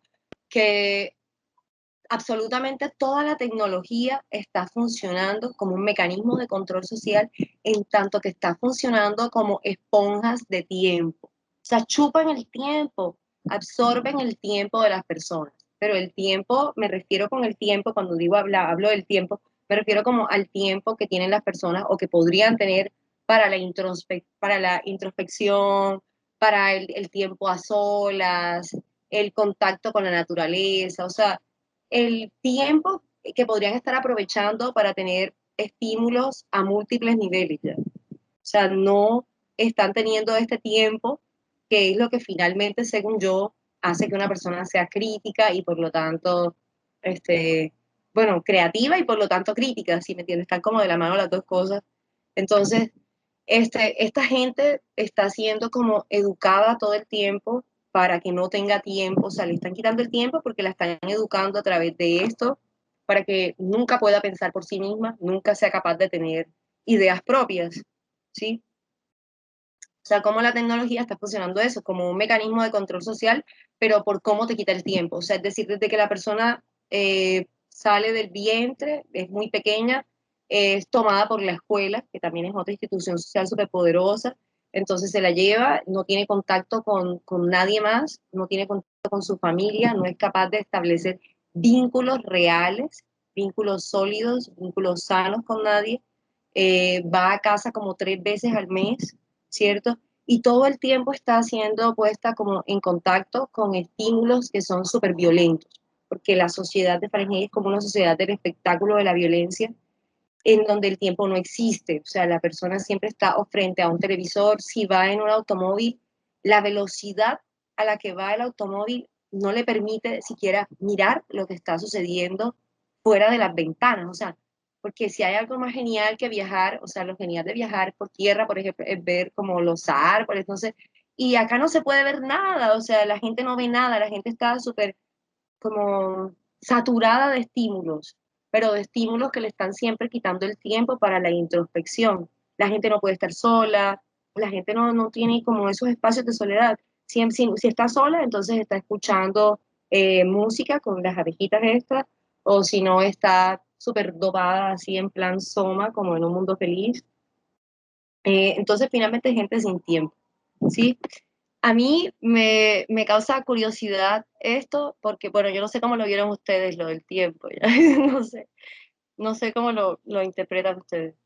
que absolutamente toda la tecnología está funcionando como un mecanismo de control social en tanto que está funcionando como esponjas de tiempo. O sea, chupan el tiempo, absorben el tiempo de las personas. Pero el tiempo, me refiero con el tiempo, cuando digo hablo del tiempo, me refiero como al tiempo que tienen las personas o que podrían tener para para la introspección, para el tiempo a solas, el contacto con la naturaleza, o sea, el tiempo que podrían estar aprovechando para tener estímulos a múltiples niveles ya. O sea, no están teniendo este tiempo que es lo que finalmente, según yo, hace que una persona sea crítica y por lo tanto, bueno, creativa y por lo tanto crítica, si me entiendes, están como de la mano las dos cosas. Entonces, esta gente está siendo como educada todo el tiempo para que no tenga tiempo, o sea, le están quitando el tiempo porque la están educando a través de esto, para que nunca pueda pensar por sí misma, nunca sea capaz de tener ideas propias, ¿sí? O sea, cómo la tecnología está funcionando eso, como un mecanismo de control social, pero por cómo te quita el tiempo. O sea, es decir, desde que la persona sale del vientre, es muy pequeña, es tomada por la escuela, que también es otra institución social súper poderosa. entonces se la lleva, no tiene contacto con nadie más, no tiene contacto con su familia, no es capaz de establecer vínculos reales, vínculos sólidos, vínculos sanos con nadie, va a casa como 3 veces al mes, ¿cierto? Y todo el tiempo está siendo puesta como en contacto con estímulos que son súper violentos, porque la sociedad de Fahrenheit es como una sociedad del espectáculo de la violencia, en donde el tiempo no existe, o sea, la persona siempre está frente a un televisor, si va en un automóvil, la velocidad a la que va el automóvil no le permite siquiera mirar lo que está sucediendo fuera de las ventanas, o sea, porque si hay algo más genial que viajar, o sea, lo genial de viajar por tierra, por ejemplo, es ver como los árboles, entonces, y acá no se puede ver nada, o sea, la gente no ve nada, la gente está súper como saturada de estímulos, pero de estímulos que le están siempre quitando el tiempo para la introspección. La gente no puede estar sola, la gente no tiene como esos espacios de soledad. Si está sola, entonces está escuchando música con las abejitas extras, o si no está súper dopada así en plan soma, como en un mundo feliz. Entonces finalmente gente sin tiempo, ¿sí? A mí me causa curiosidad esto, porque, bueno, yo no sé cómo lo vieron ustedes, lo del tiempo, ya. No sé cómo lo interpretan ustedes.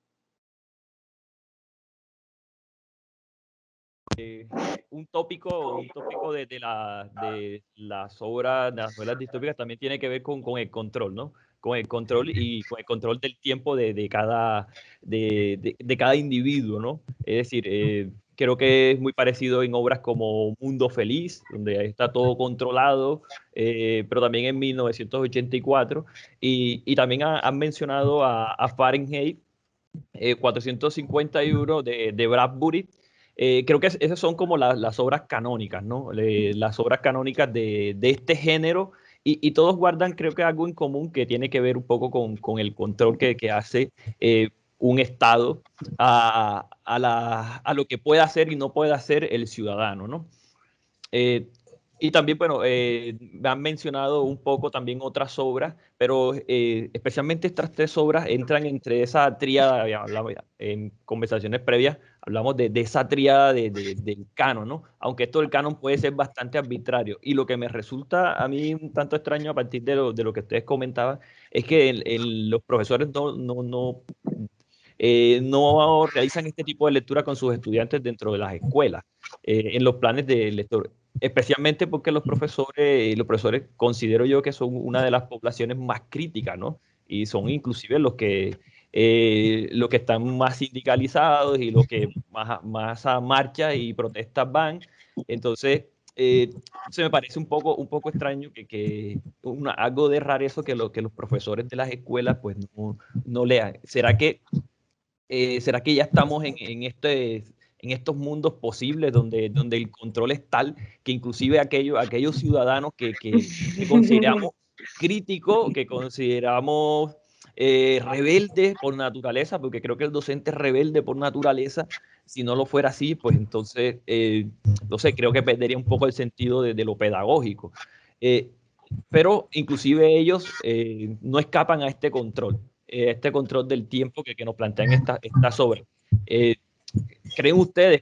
Un tópico de las obras, de las novelas distópicas también tiene que ver con el control, ¿no? Con el control y con el control del tiempo de cada individuo, ¿no? Es decir, creo que es muy parecido en obras como Mundo Feliz, donde está todo controlado, pero también en 1984. Y también han mencionado a Fahrenheit 451 de Bradbury. Creo que esas son como las obras canónicas, ¿no? Las obras canónicas de este género y todos guardan, creo que algo en común que tiene que ver un poco con el control que hace un Estado a lo que puede hacer y no puede hacer el ciudadano, ¿no? Eh, y también, bueno, me han mencionado un poco también otras obras, pero especialmente estas 3 obras entran entre esa tríada, ya hablamos en conversaciones previas, hablamos de esa tríada del canon, ¿no? Aunque esto del canon puede ser bastante arbitrario. Y lo que me resulta a mí un tanto extraño a partir de lo que ustedes comentaban, es que los profesores no realizan este tipo de lectura con sus estudiantes dentro de las escuelas, en los planes de lectura. Especialmente porque los profesores considero yo que son una de las poblaciones más críticas, ¿no? Y son inclusive los que están más sindicalizados y los que más a marcha y protestas van. Entonces, se me parece un poco extraño algo de rareza que los profesores de las escuelas pues no lean. ¿Será que ya estamos en estos mundos posibles donde el control es tal que inclusive aquellos ciudadanos que consideramos críticos, que consideramos rebeldes por naturaleza, porque creo que el docente es rebelde por naturaleza, si no lo fuera así, pues entonces, no sé, creo que perdería un poco el sentido de lo pedagógico. Pero inclusive ellos no escapan a este control del tiempo que nos plantean estas obras. Eh,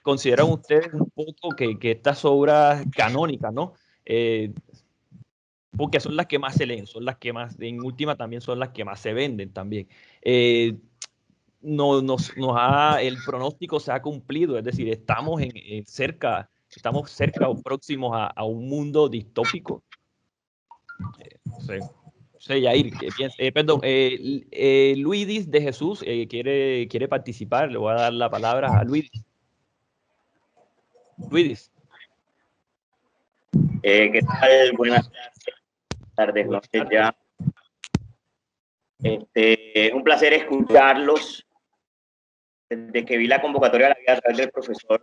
consideran ustedes un poco que estas obras canónicas, ¿no? Porque son las que más se leen, son las que más, en última también son las que más se venden también. El pronóstico se ha cumplido, es decir, estamos cerca o próximos a un mundo distópico. No sé, Yair, ¿qué piensas? Perdón, Luidis de Jesús quiere participar. Le voy a dar la palabra a Luidis. Luidis. ¿Qué tal? Buenas tardes, noches ya. Es un placer escucharlos. Desde que vi la convocatoria de la vida a través del profesor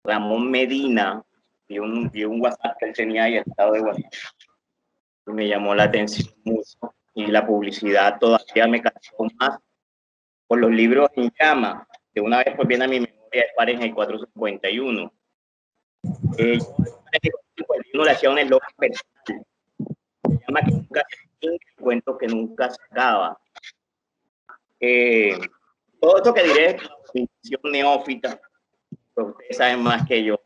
Ramón Medina, vi un WhatsApp que él tenía ahí, estado de WhatsApp, y me llamó la atención mucho. Y la publicidad todavía me cansó más por los libros en llama. De una vez pues viene a mi memoria el Fahrenheit 451. Yo le hacía un eslogan personal. Se llama que nunca se extingue, el cuento que nunca se acaba. Todo esto que diré es una opinión neófita, Pues ustedes saben más que yo.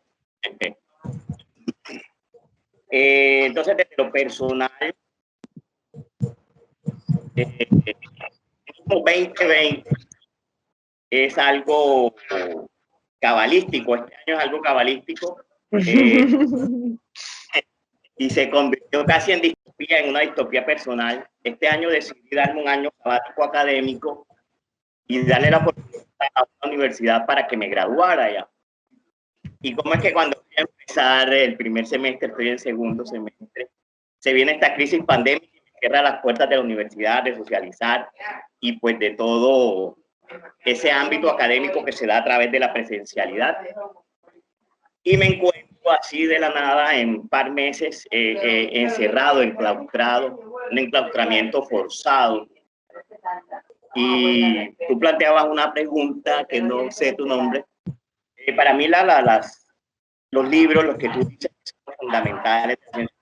Entonces, desde lo personal, el 2020 es algo cabalístico, este año es algo cabalístico, y se convirtió casi en distopía, en una distopía personal. Este año decidí darme un año sabático académico y darle la oportunidad a una universidad para que me graduara ya. Y cómo es que cuando voy a empezar el primer semestre, estoy en segundo semestre, se viene esta crisis pandémica y me cierra las puertas de la universidad, de socializar y pues de todo ese ámbito académico que se da a través de la presencialidad. Y me encuentro así de la nada en un par meses encerrado, enclaustrado, un enclaustramiento forzado. Y tú planteabas una pregunta que no sé tu nombre. Para mí los libros, los que tú dices, son fundamentales de ciencia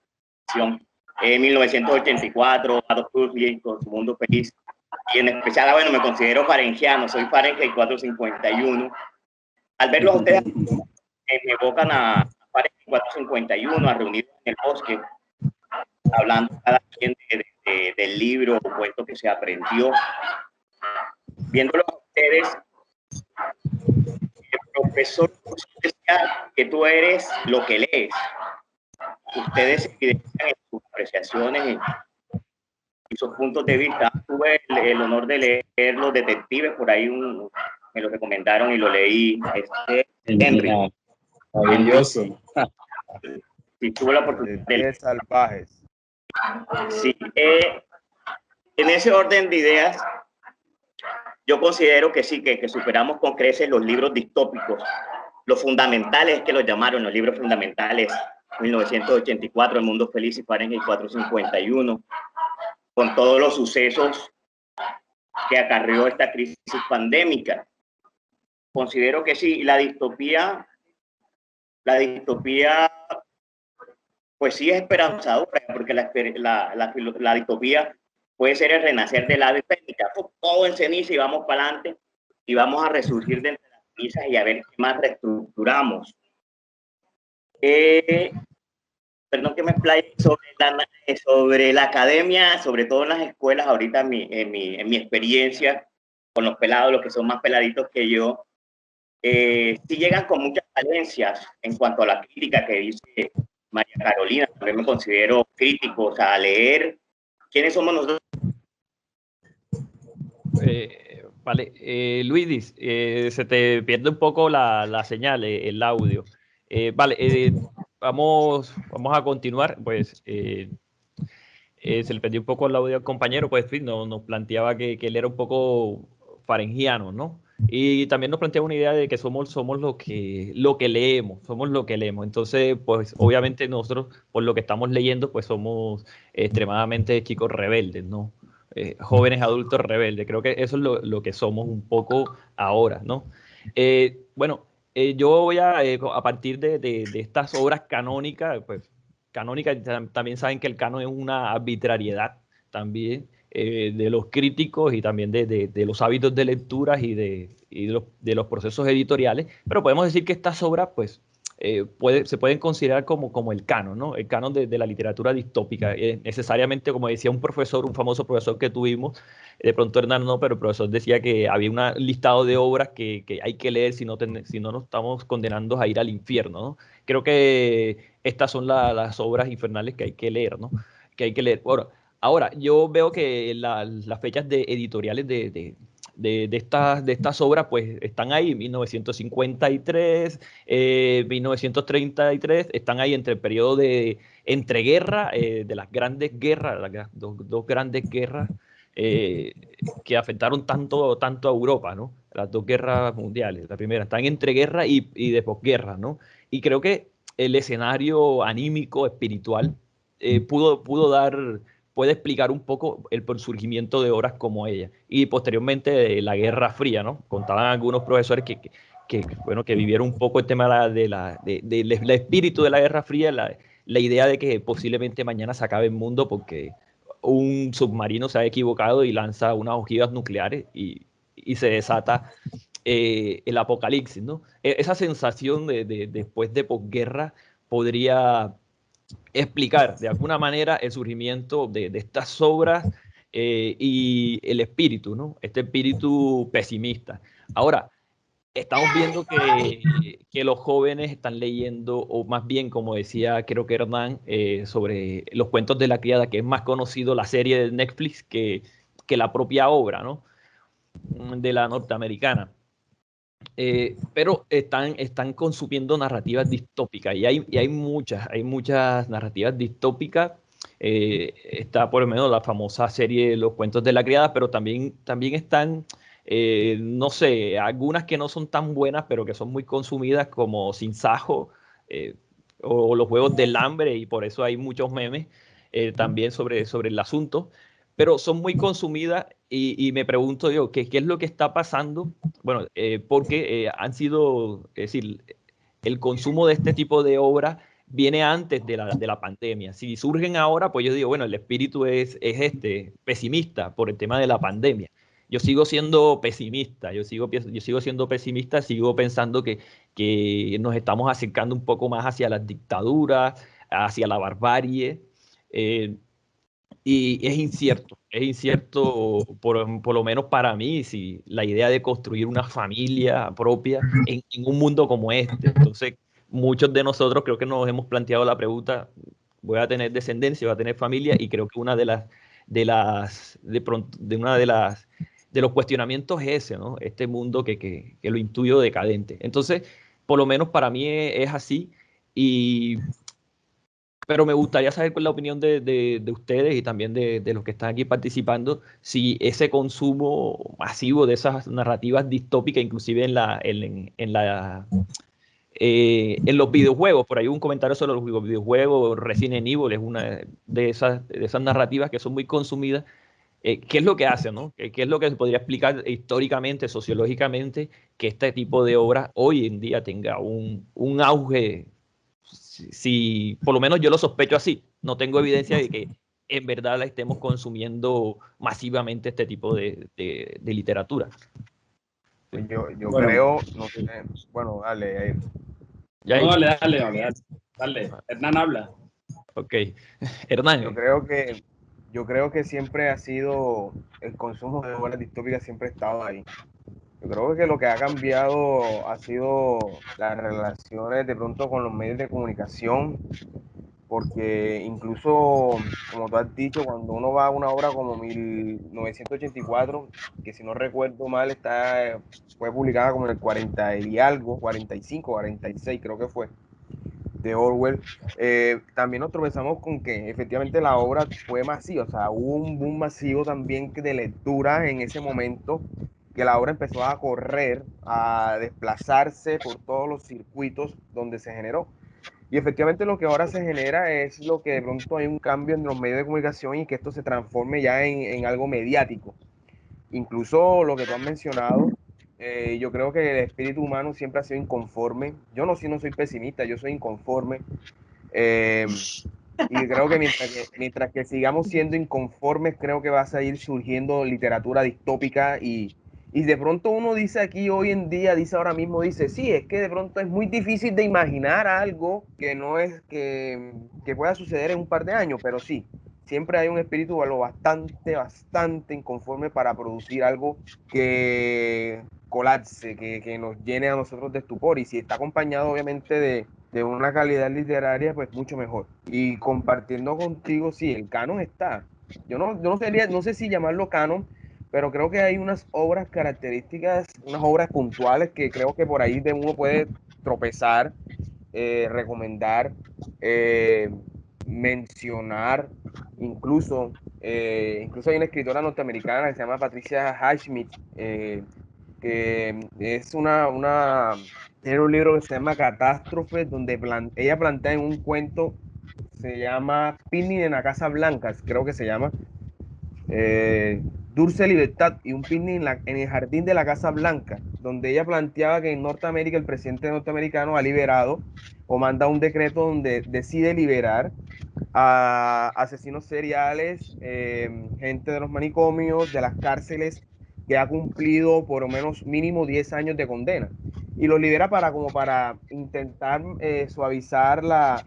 ficción. 1984, Aldous Huxley con Su Mundo Feliz. Y en especial, bueno, me considero farengiano, soy Fahrenheit 451. Al verlos a ustedes, me evocan a Fahrenheit 451, a reunidos en el bosque, hablando cada quien del libro o cuento que se aprendió. Viéndolos a ustedes, el profesor decía que tú eres lo que lees. Ustedes evidencian en sus apreciaciones y sus puntos de vista. Tuve el honor de leer Los Detectives, por ahí me lo recomendaron y lo leí. Henry. Maravilloso. Sí, tuve la oportunidad de leer. Salvajes. Sí, en ese orden de ideas, yo considero que sí, que superamos con creces los libros distópicos. Los fundamentales, que los llamaron los libros fundamentales, 1984, El Mundo Feliz y Fahrenheit 451, con todos los sucesos que acarreó esta crisis pandémica. Considero que sí, la distopía, pues sí es esperanzadora, porque la distopía puede ser el renacer del ave fénix, todo en ceniza y vamos para adelante y vamos a resurgir de entre las cenizas y a ver qué más reestructuramos. Perdón que me explaye sobre la academia, sobre todo en las escuelas, ahorita en mi experiencia con los pelados, los que son más peladitos que yo, sí llegan con muchas falencias en cuanto a la crítica que dice María Carolina. También me considero crítico, o sea, a leer quiénes somos nosotros. Vale, Luis, se te pierde un poco la señal, el audio. Vale, vamos a continuar. Pues se le perdió un poco el audio al compañero, pues nos planteaba que él era un poco farengiano, ¿no? Y también nos planteaba una idea de que somos lo que leemos, somos lo que leemos. Entonces, pues obviamente nosotros, por lo que estamos leyendo, pues somos extremadamente chicos rebeldes, ¿no? Jóvenes adultos rebeldes. Creo que eso es lo que somos un poco ahora, ¿no? Bueno, yo voy a partir de estas obras canónicas, pues canónicas, también saben que el canon es una arbitrariedad también de los críticos y también de los hábitos de lecturas y de los procesos editoriales, pero podemos decir que estas obras pues se pueden considerar como el canon, ¿no? El canon de la literatura distópica. Necesariamente, como decía un famoso profesor que tuvimos, de pronto Hernán no, pero el profesor decía que había un listado de obras que hay que leer si no nos estamos condenando a ir al infierno, ¿no? Creo que estas son las obras infernales que hay que leer, ¿no? Que hay que leer. Ahora yo veo que las fechas editoriales de estas obras pues están ahí, 1953, 1933, están ahí entre el periodo de entreguerra, de las grandes guerras, las dos grandes guerras que afectaron tanto a Europa, ¿no? Las dos guerras mundiales, la primera, están entre guerra y de posguerra, ¿no? Y creo que el escenario anímico, espiritual, puede explicar un poco el surgimiento de obras como ella. Y posteriormente la Guerra Fría, ¿no? Contaban algunos profesores que vivieron un poco el tema del espíritu de la Guerra Fría, la idea de que posiblemente mañana se acabe el mundo porque un submarino se ha equivocado y lanza unas ojivas nucleares y se desata el apocalipsis, ¿no? Esa sensación después de posguerra podría explicar de alguna manera el surgimiento de estas obras y el espíritu, ¿no? Este espíritu pesimista. Ahora, estamos viendo que los jóvenes están leyendo, o más bien, como decía, creo que Hernán, sobre los cuentos de la criada, que es más conocido la serie de Netflix que la propia obra, ¿no? De la norteamericana. Pero están consumiendo narrativas distópicas y hay muchas narrativas distópicas. Está por lo menos la famosa serie Los cuentos de la criada, pero también están, no sé, algunas que no son tan buenas, pero que son muy consumidas, como Sin Sajo, o los Juegos del Hambre, y por eso hay muchos memes también sobre el asunto, pero son muy consumidas y me pregunto yo, ¿qué es lo que está pasando? Bueno, porque han sido, es decir, el consumo de este tipo de obras viene antes de la pandemia. Si surgen ahora, pues yo digo, bueno, el espíritu es pesimista por el tema de la pandemia. Yo sigo siendo pesimista, yo sigo siendo pesimista, sigo pensando que nos estamos acercando un poco más hacia las dictaduras, hacia la barbarie. Y es incierto por lo menos para mí, si la idea de construir una familia propia en un mundo como este. Entonces, muchos de nosotros creo que nos hemos planteado la pregunta, voy a tener descendencia, voy a tener familia, y creo que una de los cuestionamientos es ese, ¿no? Este mundo que lo intuyo decadente. Entonces, por lo menos para mí es así. Pero me gustaría saber con la opinión de ustedes y también de los que están aquí participando, si ese consumo masivo de esas narrativas distópicas, inclusive en los videojuegos, por ahí un comentario sobre los videojuegos, Resident Evil es una de esas narrativas que son muy consumidas. ¿Qué es lo que hace, no? ¿Qué es lo que se podría explicar históricamente, sociológicamente, que este tipo de obras hoy en día tenga un auge? Si por lo menos yo lo sospecho así, no tengo evidencia de que en verdad la estemos consumiendo masivamente este tipo de literatura. Pues yo Bueno, creo, no sé, bueno, dale. ¿Ya? no, dale. Hernán habla. Ok. Hernán. Yo creo que siempre ha sido, el consumo de obras distópicas siempre ha estado ahí. Yo creo que lo que ha cambiado ha sido las relaciones de pronto con los medios de comunicación, porque incluso, como tú has dicho, cuando uno va a una obra como 1984, que si no recuerdo mal fue publicada como en el 40 y algo, 45, 46 creo que fue, de Orwell, también nos tropezamos con que efectivamente la obra fue masiva, o sea, hubo un boom masivo también de lectura en ese momento, que la obra empezó a correr, a desplazarse por todos los circuitos donde se generó. Y efectivamente lo que ahora se genera es lo que de pronto hay un cambio en los medios de comunicación y que esto se transforme ya en algo mediático. Incluso lo que tú has mencionado, yo creo que el espíritu humano siempre ha sido inconforme. Yo no soy pesimista, yo soy inconforme. Eh, y creo que mientras que sigamos siendo inconformes, creo que va a seguir surgiendo literatura distópica y de pronto uno dice aquí hoy en día, dice ahora mismo, dice, sí, es que de pronto es muy difícil de imaginar algo que no es que pueda suceder en un par de años, pero sí, siempre hay un espíritu lo bastante inconforme para producir algo que colapse, que nos llene a nosotros de estupor y si está acompañado obviamente de una calidad literaria, pues mucho mejor. Y compartiendo contigo, sí, el canon está. No sé si llamarlo canon, pero creo que hay unas obras características, unas obras puntuales que creo que por ahí de uno puede tropezar, recomendar, mencionar, incluso hay una escritora norteamericana que se llama Patricia Highsmith, que es tiene un libro que se llama Catástrofe, donde ella plantea en un cuento, se llama Picnic en la Casa Blanca, creo que se llama, eh, Dulce Libertad y un picnic en el jardín de la Casa Blanca, donde ella planteaba que en Norteamérica el presidente norteamericano ha liberado o manda un decreto donde decide liberar a asesinos seriales, gente de los manicomios, de las cárceles, que ha cumplido por lo menos mínimo 10 años de condena. Y los libera como para intentar suavizar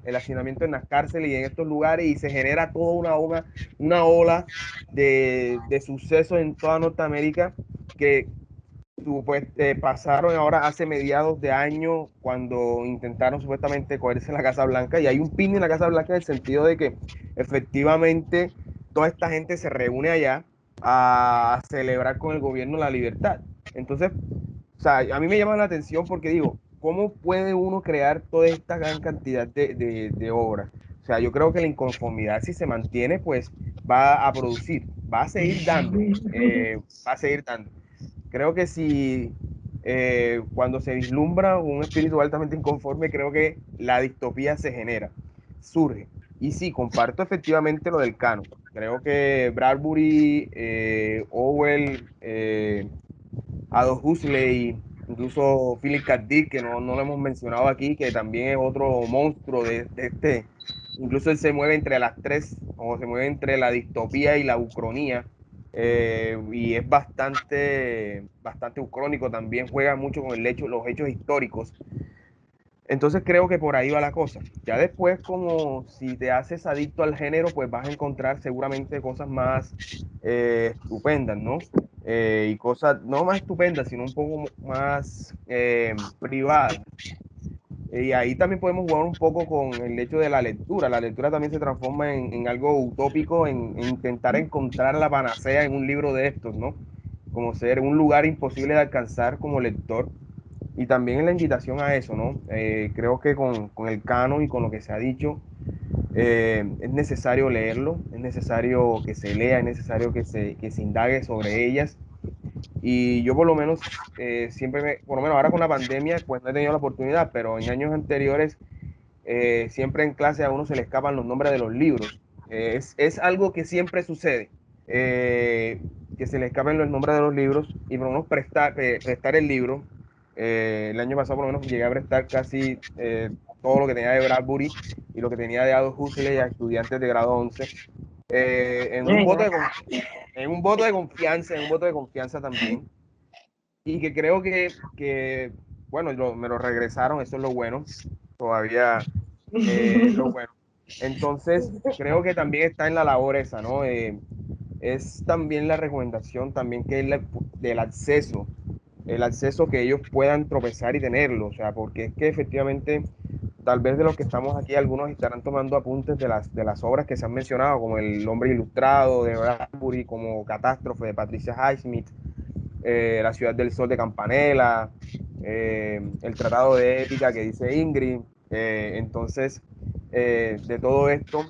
el hacinamiento en las cárceles y en estos lugares, y se genera toda una ola de sucesos en toda Norteamérica que pues, pasaron ahora hace mediados de año cuando intentaron supuestamente cogerse la Casa Blanca, y hay un pin en la Casa Blanca en el sentido de que efectivamente toda esta gente se reúne allá a celebrar con el gobierno la libertad. Entonces, o sea, a mí me llama la atención porque digo, ¿cómo puede uno crear toda esta gran cantidad de obras? O sea, yo creo que la inconformidad, si se mantiene, pues va a producir, va a seguir dando, va a seguir dando. Creo que si cuando se vislumbra un espíritu altamente inconforme, creo que la distopía se genera, surge. Y sí, comparto efectivamente lo del canon. Creo que Bradbury, Orwell, Aldous Huxley, incluso Philip K. Dick, que no lo hemos mencionado aquí, que también es otro monstruo de este. Incluso él se mueve entre las tres, o se mueve entre la distopía y la ucronía, y es bastante ucrónico, también juega mucho con los hechos históricos. Entonces creo que por ahí va la cosa. Ya después, como si te haces adicto al género, pues vas a encontrar seguramente cosas más estupendas, ¿no? Y cosas no más estupendas, sino un poco más privadas. Y ahí también podemos jugar un poco con el hecho de la lectura. La lectura también se transforma en algo utópico, en intentar encontrar la panacea en un libro de estos, ¿no? Como ser un lugar imposible de alcanzar como lector. Y también en la invitación a eso, ¿no? Creo que con el canon y con lo que se ha dicho, es necesario leerlo, es necesario que se lea, es necesario que se indague sobre ellas. Y yo por lo menos, por lo menos ahora con la pandemia, pues no he tenido la oportunidad, pero en años anteriores, siempre en clase a uno se le escapan los nombres de los libros. Es algo que siempre sucede, que se le escapen los nombres de los libros, y por lo menos prestar el libro. El año pasado por lo menos llegué a prestar casi todo lo que tenía de Bradbury y lo que tenía de Aldous Huxley a estudiantes de grado 11, en un voto en un voto de confianza también, y que creo que bueno, me lo regresaron, eso es lo bueno, todavía es lo bueno. Entonces, creo que también está en la labor esa, ¿no? Es también la recomendación también que es del acceso, el acceso que ellos puedan tropezar y tenerlo, o sea, porque es que efectivamente, tal vez de los que estamos aquí, algunos estarán tomando apuntes de las obras que se han mencionado, como El hombre ilustrado de Bradbury, como Catástrofe de Patricia Highsmith, La ciudad del sol de Campanella, el tratado de ética que dice Ingrid. Entonces, de todo esto,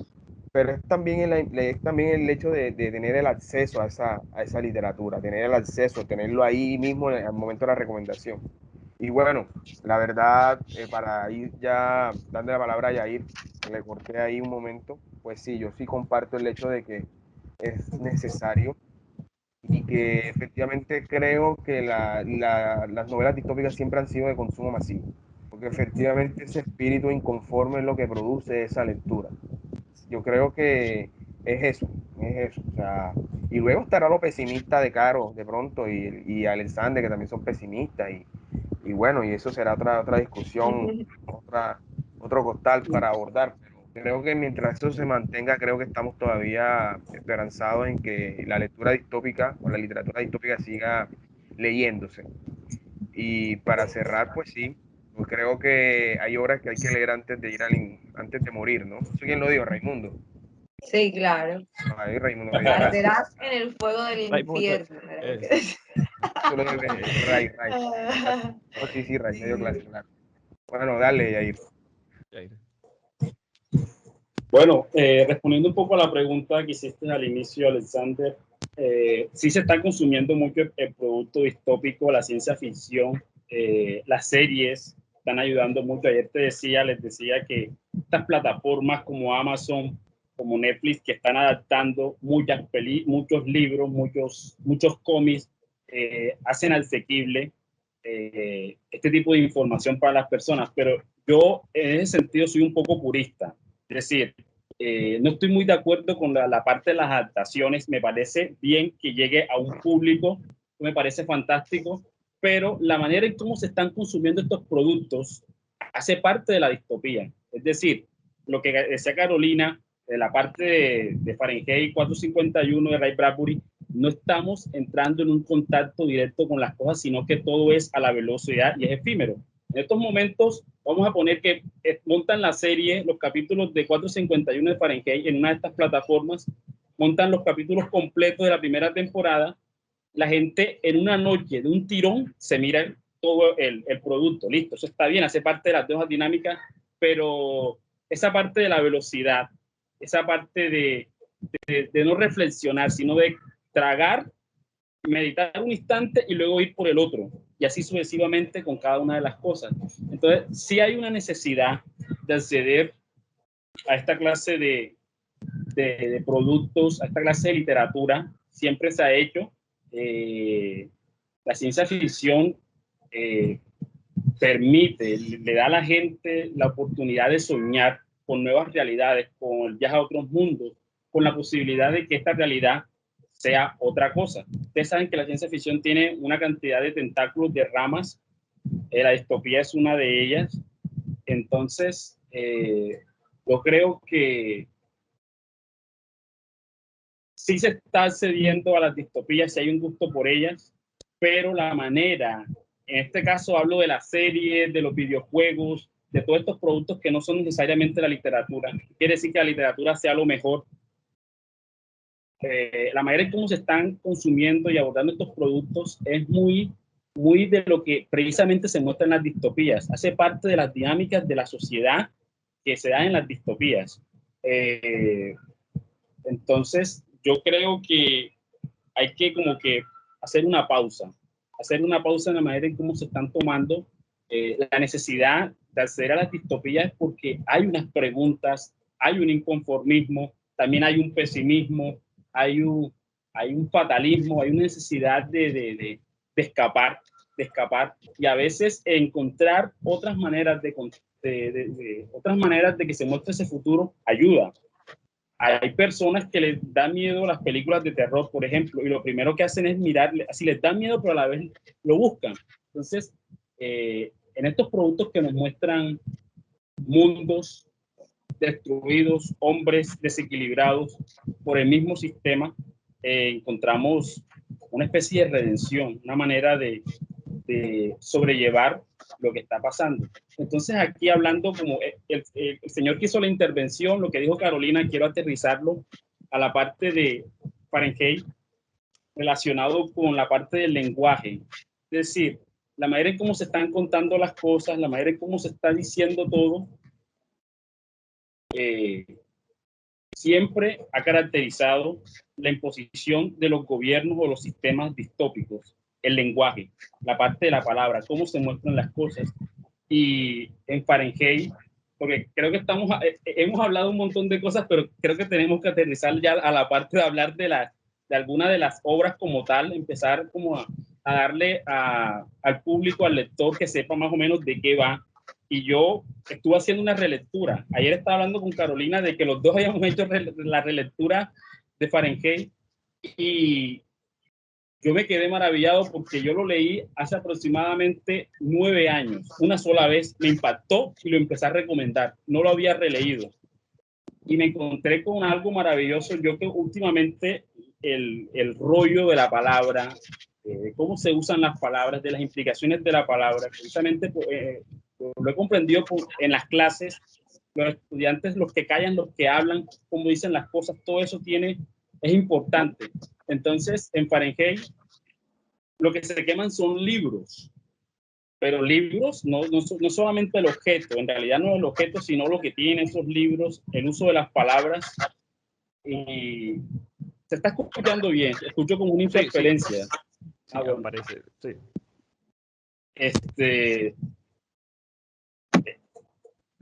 pero es también el hecho de tener el acceso a esa literatura, tener el acceso, tenerlo ahí mismo al momento de la recomendación. Y bueno, la verdad, para ir ya dando la palabra a Yair, le corté ahí un momento, pues sí, yo sí comparto el hecho de que es necesario, y que efectivamente creo que las novelas distópicas siempre han sido de consumo masivo, porque efectivamente ese espíritu inconforme es lo que produce esa lectura. Yo creo que es eso, o sea, y luego estará lo pesimista de Caro de pronto, y Alexander, que también son pesimistas, y bueno, y eso será otra discusión, otro costal para abordar. Creo que mientras eso se mantenga, creo que estamos todavía esperanzados en que la lectura distópica o la literatura distópica siga leyéndose. Y para cerrar, pues sí, pues creo que hay obras que hay que leer antes de morir, ¿no? ¿Eso quién lo dijo? Raimundo. Sí, claro. Ahí Raimundo. Arderás en el fuego del Raimundo, infierno. Eso lo dijo Ray. Oh, sí, Ray, medio clase, claro. Bueno, dale, Yair. Bueno, respondiendo un poco a la pregunta que hiciste al inicio, Alexander, sí se está consumiendo mucho el producto distópico, la ciencia ficción, las series están ayudando mucho. Ayer les decía que estas plataformas como Amazon, como Netflix, que están adaptando muchos libros, muchos cómics, hacen asequible este tipo de información para las personas. Pero yo en ese sentido soy un poco purista. Es decir, no estoy muy de acuerdo con la parte de las adaptaciones. Me parece bien que llegue a un público me parece fantástico, pero la manera en cómo se están consumiendo estos productos hace parte de la distopía. Es decir, lo que decía Carolina, de la parte de Fahrenheit 451 de Ray Bradbury, no estamos entrando en un contacto directo con las cosas, sino que todo es a la velocidad y es efímero. En estos momentos, vamos a poner que montan la serie, los capítulos de 451 de Fahrenheit en una de estas plataformas, montan los capítulos completos de la primera temporada. La gente en una noche de un tirón se mira todo el producto. Listo, eso está bien, hace parte de las dos dinámicas, pero esa parte de la velocidad, esa parte de no reflexionar, sino de tragar, meditar un instante y luego ir por el otro, y así sucesivamente con cada una de las cosas. Entonces, sí hay una necesidad de acceder a esta clase de productos, a esta clase de literatura. Siempre se ha hecho. La ciencia ficción permite, le da a la gente la oportunidad de soñar con nuevas realidades, con el viaje a otros mundos, con la posibilidad de que esta realidad sea otra cosa. Ustedes saben que la ciencia ficción tiene una cantidad de tentáculos, de ramas. La distopía es una de ellas. Entonces, yo creo que sí se está accediendo a las distopías, sí hay un gusto por ellas, pero la manera, en este caso hablo de las series, de los videojuegos, de todos estos productos que no son necesariamente la literatura. Quiere decir que la literatura sea lo mejor. La manera en cómo se están consumiendo y abordando estos productos es muy de lo que precisamente se muestra en las distopías. Hace parte de las dinámicas de la sociedad que se dan en las distopías. Entonces, yo creo que hay que como que hacer una pausa en la manera en cómo se están tomando la necesidad de acceder a las distopías, porque hay unas preguntas, hay un inconformismo, también hay un pesimismo, hay un fatalismo, hay una necesidad de escapar, y a veces encontrar otras maneras otras maneras de que se muestre ese futuro ayuda. Hay personas que les da miedo las películas de terror, por ejemplo, y lo primero que hacen es mirar, así les da miedo, pero a la vez lo buscan. Entonces, en estos productos que nos muestran mundos destruidos, hombres desequilibrados por el mismo sistema, encontramos una especie de redención, una manera de sobrellevar lo que está pasando. Entonces, aquí hablando como el señor que hizo la intervención, lo que dijo Carolina, quiero aterrizarlo a la parte de Fahrenheit relacionado con la parte del lenguaje. Es decir, la manera en cómo se están contando las cosas, la manera en cómo se está diciendo todo, siempre ha caracterizado la imposición de los gobiernos o los sistemas distópicos. El lenguaje, la parte de la palabra, cómo se muestran las cosas. Y en Fahrenheit, porque creo que hemos hablado un montón de cosas, pero creo que tenemos que aterrizar ya a la parte de hablar de alguna de las obras como tal, empezar como a darle al público, al lector, que sepa más o menos de qué va. Y yo estuve haciendo una relectura. Ayer estaba hablando con Carolina de que los dos habíamos hecho la relectura de Fahrenheit, y yo me quedé maravillado porque yo lo leí hace aproximadamente 9 años. Una sola vez me impactó y lo empecé a recomendar. No lo había releído. Y me encontré con algo maravilloso. Yo que últimamente el rollo de la palabra, de cómo se usan las palabras, de las implicaciones de la palabra, precisamente lo he comprendido en las clases. Los estudiantes, los que callan, los que hablan, cómo dicen las cosas, todo eso es importante. Entonces, en Fahrenheit, lo que se queman son libros, pero libros, no solamente el objeto, en realidad no el objeto, sino lo que tienen esos libros, el uso de las palabras. Y se está escuchando bien, escucho como una interferencia. Sí, bueno. Parece, sí.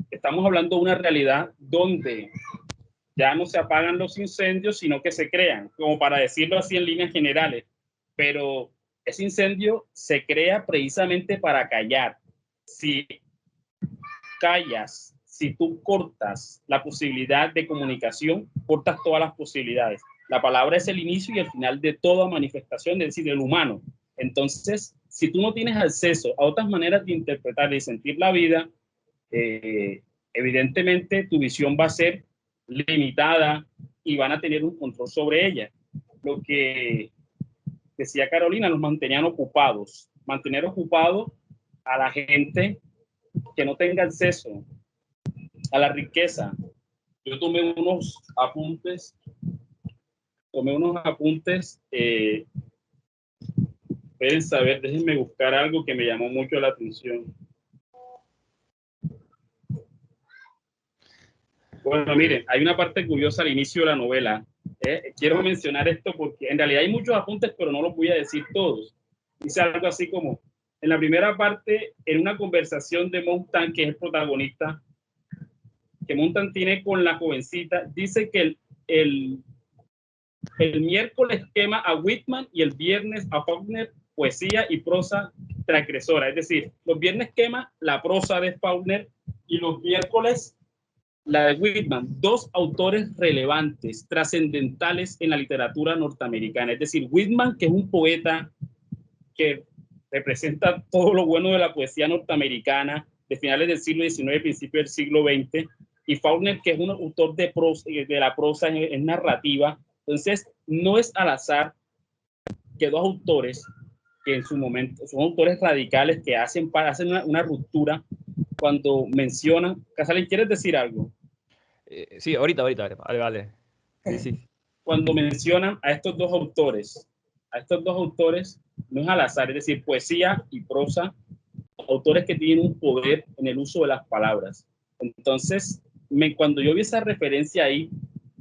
Estamos hablando de una realidad donde ya no se apagan los incendios, sino que se crean, como para decirlo así en líneas generales. Pero ese incendio se crea precisamente para callar. Si callas, si tú cortas la posibilidad de comunicación, cortas todas las posibilidades. La palabra es el inicio y el final de toda manifestación, es decir, del humano. Entonces, si tú no tienes acceso a otras maneras de interpretar y sentir la vida, evidentemente tu visión va a ser limitada y van a tener un control sobre ella. Lo que decía Carolina, los mantenían ocupados. Mantener ocupado a la gente que no tenga acceso a la riqueza. Yo tomé unos apuntes, déjenme buscar algo que me llamó mucho la atención. Bueno, miren, hay una parte curiosa al inicio de la novela. Quiero mencionar esto porque en realidad hay muchos apuntes, pero no los voy a decir todos. Dice algo así como, en la primera parte, en una conversación de Montan, que es el protagonista, que Montan tiene con la jovencita, dice que el miércoles quema a Whitman y el viernes a Faulkner poesía y prosa transgresora. Es decir, los viernes quema la prosa de Faulkner y los miércoles la de Whitman, dos autores relevantes, trascendentales en la literatura norteamericana. Es decir, Whitman, que es un poeta que representa todo lo bueno de la poesía norteamericana de finales del siglo XIX, principios del siglo XX, y Faulkner, que es un autor de la prosa en narrativa. Entonces, no es al azar que dos autores que en su momento son autores radicales que hacen una ruptura cuando mencionan. Casalín, ¿quieres decir algo? Sí, ahorita, vale. Sí. Cuando mencionan a estos dos autores, no es al azar, es decir, poesía y prosa, autores que tienen un poder en el uso de las palabras. Entonces, cuando yo vi esa referencia ahí,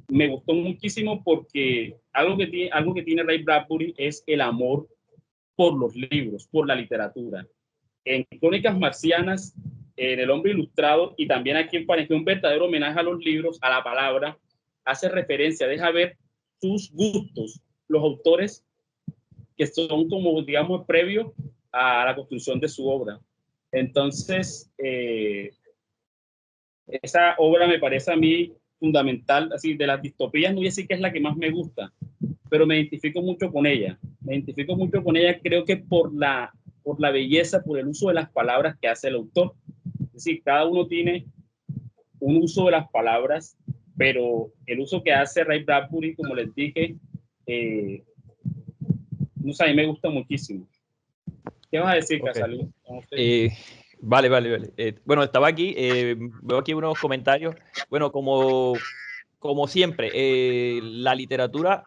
me gustó muchísimo porque algo que tiene Ray Bradbury es el amor por los libros, por la literatura. En Crónicas Marcianas, en El Hombre Ilustrado y también aquí en Parece un verdadero homenaje a los libros, a la palabra, hace referencia, deja ver sus gustos, los autores que son como, digamos, previo a la construcción de su obra. Entonces, esa obra me parece a mí fundamental, así de las distopías, no voy a decir que es la que más me gusta, pero me identifico mucho con ella. Creo que por la belleza, por el uso de las palabras que hace el autor. Es decir, cada uno tiene un uso de las palabras, pero el uso que hace Ray Bradbury, como les dije, no sé, a mí me gusta muchísimo. ¿Qué vas a decir, okay. Casalín? Vale. Bueno, estaba aquí, veo aquí unos comentarios. Bueno, como siempre, la literatura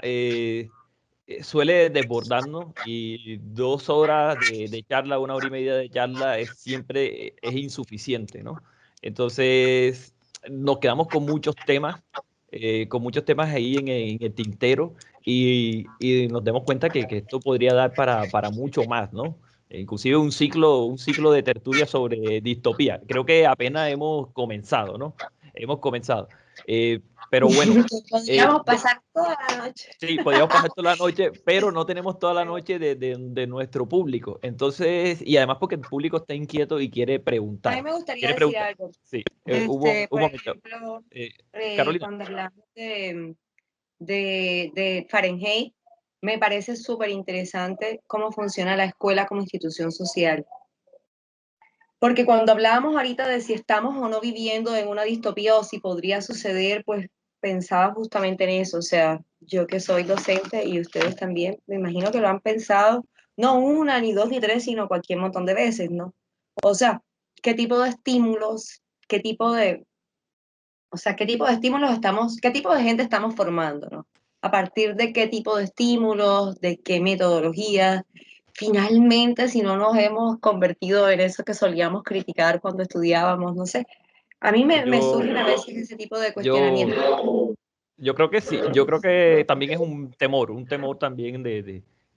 suele desbordarnos y 2 horas de charla, 1 hora y media de charla siempre es insuficiente, ¿no? Entonces, nos quedamos con muchos temas ahí en el tintero y nos damos cuenta que esto podría dar para mucho más, ¿no? Inclusive un ciclo de tertulia sobre distopía. Creo que apenas hemos comenzado, ¿no? Pero bueno. Podríamos pasar toda la noche. Sí, podríamos pasar toda la noche, pero no tenemos toda la noche de nuestro público. Entonces, y además porque el público está inquieto y quiere preguntar. A mí me gustaría decir algo. Sí, por ejemplo, Carolina. cuando hablamos de Fahrenheit, me parece súper interesante cómo funciona la escuela como institución social. Porque cuando hablábamos ahorita de si estamos o no viviendo en una distopía o si podría suceder, pues pensaba justamente en eso. O sea, yo que soy docente y ustedes también, me imagino que lo han pensado, no 1, ni 2, ni 3, sino cualquier montón de veces, ¿no? O sea, ¿qué tipo de estímulos, qué tipo de estímulos qué tipo de gente estamos formando, ¿no? A partir de qué tipo de estímulos, de qué metodologías. Finalmente, si no nos hemos convertido en eso que solíamos criticar cuando estudiábamos, no sé. A mí me surgen a veces ese tipo de cuestionamientos. Yo creo que sí. Yo creo que también es un temor también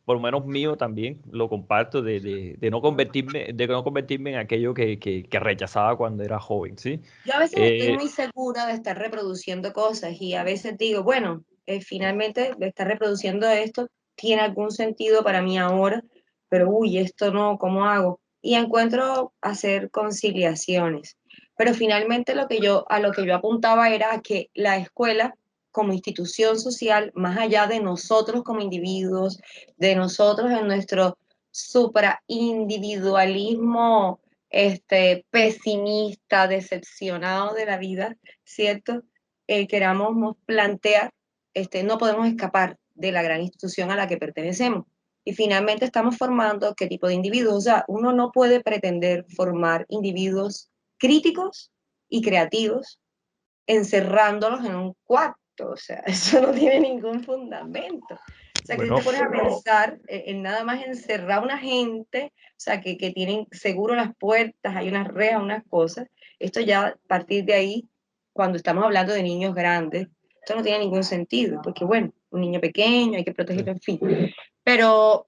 por lo menos mío también, lo comparto, de no convertirme en aquello que rechazaba cuando era joven, ¿sí? Yo a veces estoy muy segura de estar reproduciendo cosas y a veces digo, bueno, finalmente de estar reproduciendo esto tiene algún sentido para mí ahora, pero uy, esto no, ¿cómo hago? Y encuentro hacer conciliaciones. Pero finalmente a lo que yo apuntaba era que la escuela como institución social, más allá de nosotros como individuos, de nosotros en nuestro supraindividualismo pesimista, decepcionado de la vida, ¿cierto? Queramos plantear, no podemos escapar de la gran institución a la que pertenecemos. Y finalmente estamos formando qué tipo de individuos. O sea, uno no puede pretender formar individuos críticos y creativos encerrándolos en un cuarto. O sea, eso no tiene ningún fundamento. O sea, que si te pones a pensar en nada más encerrar a una gente, o sea, que tienen seguro las puertas, hay unas rejas, unas cosas, esto ya a partir de ahí, cuando estamos hablando de niños grandes, esto no tiene ningún sentido, porque bueno, un niño pequeño, hay que protegerlo, en fin. Pero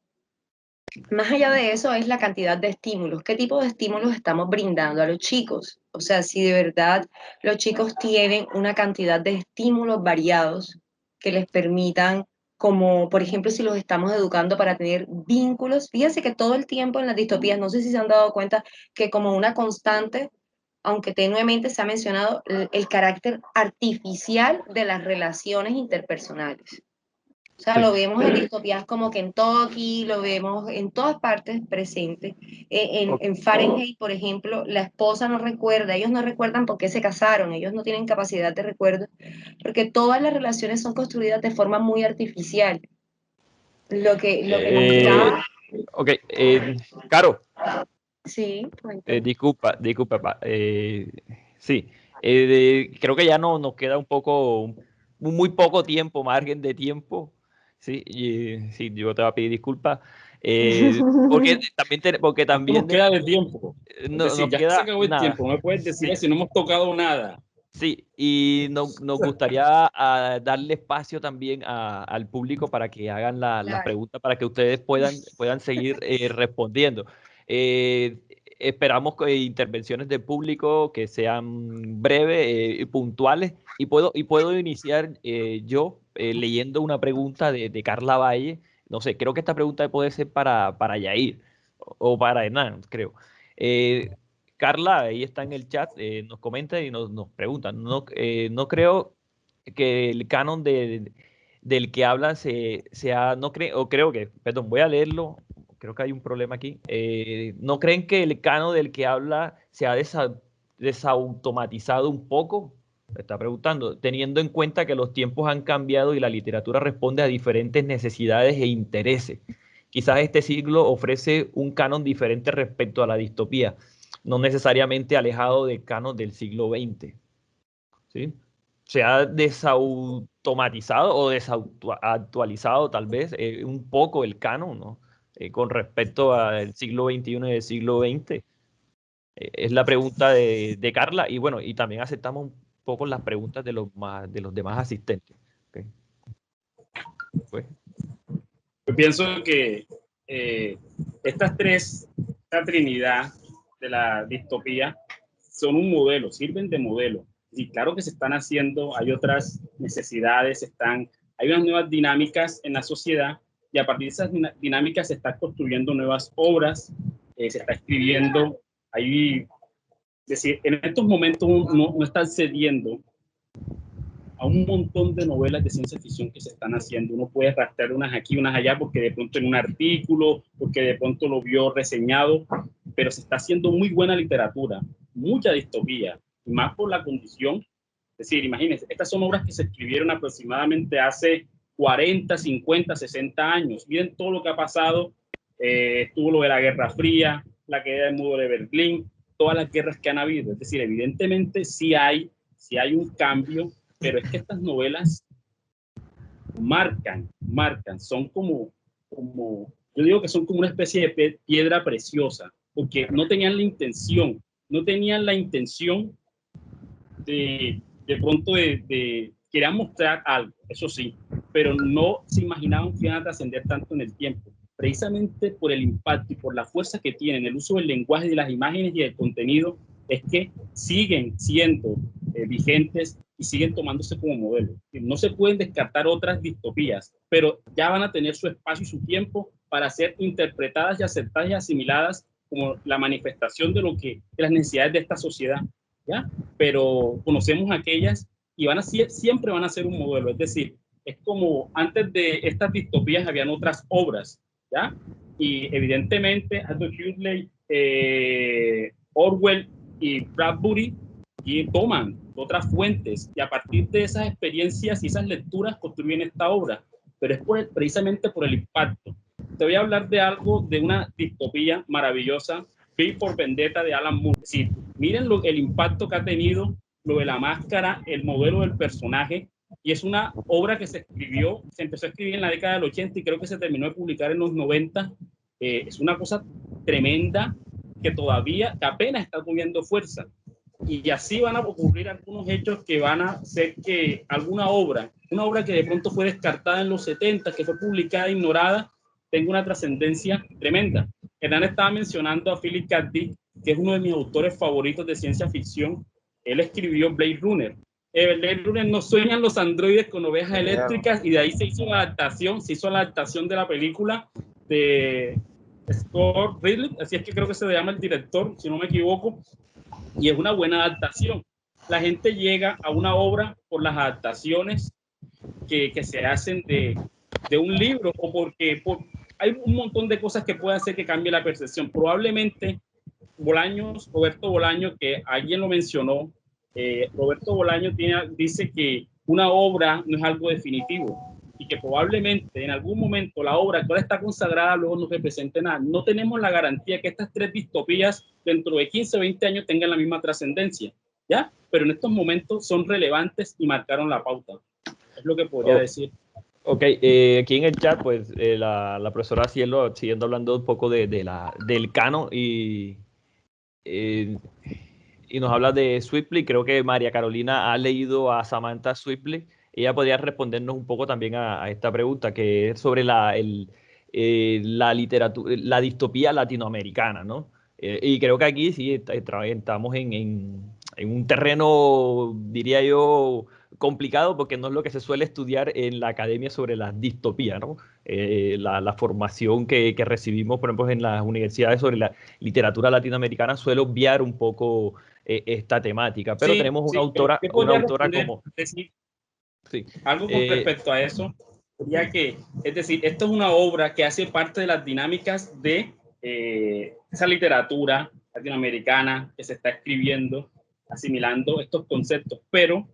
más allá de eso es la cantidad de estímulos. ¿Qué tipo de estímulos estamos brindando a los chicos? O sea, si de verdad los chicos tienen una cantidad de estímulos variados que les permitan, como por ejemplo si los estamos educando para tener vínculos. Fíjense que todo el tiempo en las distopías, no sé si se han dado cuenta que como una constante, aunque tenuemente se ha mencionado el carácter artificial de las relaciones interpersonales. O sea, lo vemos en distopías como Kentucky, lo vemos en todas partes presente. En Fahrenheit, por ejemplo, la esposa no recuerda, ellos no recuerdan por qué se casaron, ellos no tienen capacidad de recuerdo, porque todas las relaciones son construidas de forma muy artificial. Lo que nos da... Ok, Caro. Sí, disculpa, sí, creo que ya no nos queda muy poco tiempo, margen de tiempo. Sí, sí, yo te voy a pedir disculpas. Porque también nos queda de tiempo. No, es decir, ya queda se acabó el nada. tiempo. No me puedes decir Sí. eso, no hemos tocado nada. Sí, y nos gustaría darle espacio también al público para que hagan las preguntas, para que ustedes puedan seguir respondiendo. Esperamos intervenciones del público que sean breves y puntuales. Y puedo iniciar yo leyendo una pregunta de Carla Valle. No sé, creo que esta pregunta puede ser para Yair o para Hernán, creo. Carla, ahí está en el chat, nos comenta y nos pregunta. No creo que el canon del que hablan sea, no creo, o creo que, perdón, voy a leerlo, creo que hay un problema aquí. ¿No creen que el canon del que habla se ha desautomatizado un poco? Está preguntando, teniendo en cuenta que los tiempos han cambiado y la literatura responde a diferentes necesidades e intereses. Quizás este siglo ofrece un canon diferente respecto a la distopía, no necesariamente alejado del canon del siglo XX. ¿Sí? Se ha desautomatizado o desactualizado tal vez un poco el canon, ¿no? Con respecto al siglo XXI y el siglo XX. Es la pregunta de Carla y bueno, y también aceptamos un poco las preguntas de los demás asistentes. ¿Okay? Pues. Yo pienso que esta trinidad de la distopía son un modelo, sirven de modelo. Y claro que se están haciendo, hay otras necesidades, hay unas nuevas dinámicas en la sociedad y a partir de esas dinámicas se están construyendo nuevas obras, se está escribiendo, es decir, en estos momentos no están cediendo a un montón de novelas de ciencia ficción que se están haciendo. Uno puede rastrear unas aquí, unas allá, porque de pronto en un artículo, porque de pronto lo vio reseñado, pero se está haciendo muy buena literatura, mucha distopía, y más por la condición. Es decir, imagínense, estas son obras que se escribieron aproximadamente hace 40, 50, 60 años. Miren todo lo que ha pasado. Estuvo lo de la Guerra Fría, la caída del muro de Berlín, todas las guerras que han habido. Es decir, evidentemente sí hay un cambio, pero es que estas novelas marcan, son como, yo digo que son como una especie de piedra preciosa, porque no tenían la intención de pronto querían mostrar algo, eso sí, pero no se imaginaban que iban a trascender tanto en el tiempo, precisamente por el impacto y por la fuerza que tienen, el uso del lenguaje, de las imágenes y del contenido, es que siguen siendo vigentes y siguen tomándose como modelo. No se pueden descartar otras distopías, pero ya van a tener su espacio y su tiempo para ser interpretadas y aceptadas y asimiladas como la manifestación de las necesidades de esta sociedad, ¿ya? Pero conocemos aquellas y siempre van a ser un modelo. Es decir, es como antes de estas distopías habían otras obras, ¿ya? y evidentemente Aldous Huxley, Orwell y Bradbury y toman otras fuentes y a partir de esas experiencias y esas lecturas construyen esta obra, pero es precisamente por el impacto. Te voy a hablar de algo, de una distopía maravillosa, V for Vendetta de Alan Moore. Es decir, miren el impacto que ha tenido lo de la máscara, el modelo del personaje, y es una obra que se empezó a escribir en la década del 80 y creo que se terminó de publicar en los 90. Es una cosa tremenda que apenas está cogiendo fuerza. Y así van a ocurrir algunos hechos que van a hacer que una obra que de pronto fue descartada en los 70, que fue publicada, ignorada, tenga una trascendencia tremenda. Hernán estaba mencionando a Philip K. Dick, que es uno de mis autores favoritos de ciencia ficción. Él escribió Blade Runner. Blade Runner nos sueñan los androides con ovejas eléctricas y de ahí se hizo la adaptación de la película de Scott Ridley, así es que creo que se llama el director, si no me equivoco, y es una buena adaptación. La gente llega a una obra por las adaptaciones que se hacen de un libro o porque hay un montón de cosas que pueden hacer que cambie la percepción. Probablemente Roberto Bolaño, que alguien lo mencionó, Roberto Bolaño dice que una obra no es algo definitivo y que probablemente en algún momento la obra que ahora está consagrada luego no represente nada. No tenemos la garantía que estas tres distopías dentro de 15 o 20 años tengan la misma trascendencia, ¿ya? Pero en estos momentos son relevantes y marcaron la pauta. Es lo que podría decir. Ok, aquí en el chat, pues la profesora Cielo siguiendo hablando un poco del canon y nos habla de Swiftly. Creo que María Carolina ha leído a Samantha Swiftly. Ella podría respondernos un poco también a esta pregunta, que es sobre la literatura, la distopía latinoamericana, ¿no? Y creo que aquí sí estamos en un terreno, diría yo, complicado, porque no es lo que se suele estudiar en la academia sobre la distopía, ¿no? La formación que recibimos, por ejemplo, en las universidades sobre la literatura latinoamericana suele obviar un poco esta temática, pero tenemos una autora como... Sí. Algo con respecto a eso, ya que, es decir, esto es una obra que hace parte de las dinámicas de esa literatura latinoamericana que se está escribiendo, asimilando estos conceptos, pero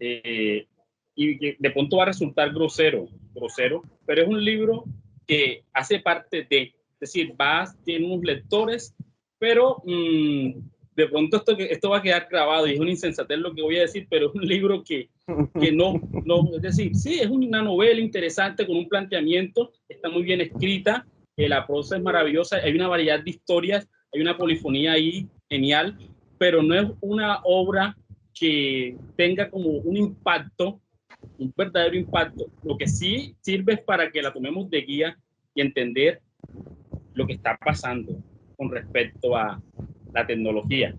y que de pronto va a resultar grosero, pero es un libro que hace parte de, es decir, tiene unos lectores, pero de pronto esto va a quedar grabado y es una insensatez lo que voy a decir, pero es un libro que no, es decir, sí, es una novela interesante con un planteamiento, está muy bien escrita, la prosa es maravillosa, hay una variedad de historias, hay una polifonía ahí genial, pero no es una obra que tenga como un impacto, un verdadero impacto. Lo que sí sirve es para que la tomemos de guía y entender lo que está pasando con respecto a la tecnología.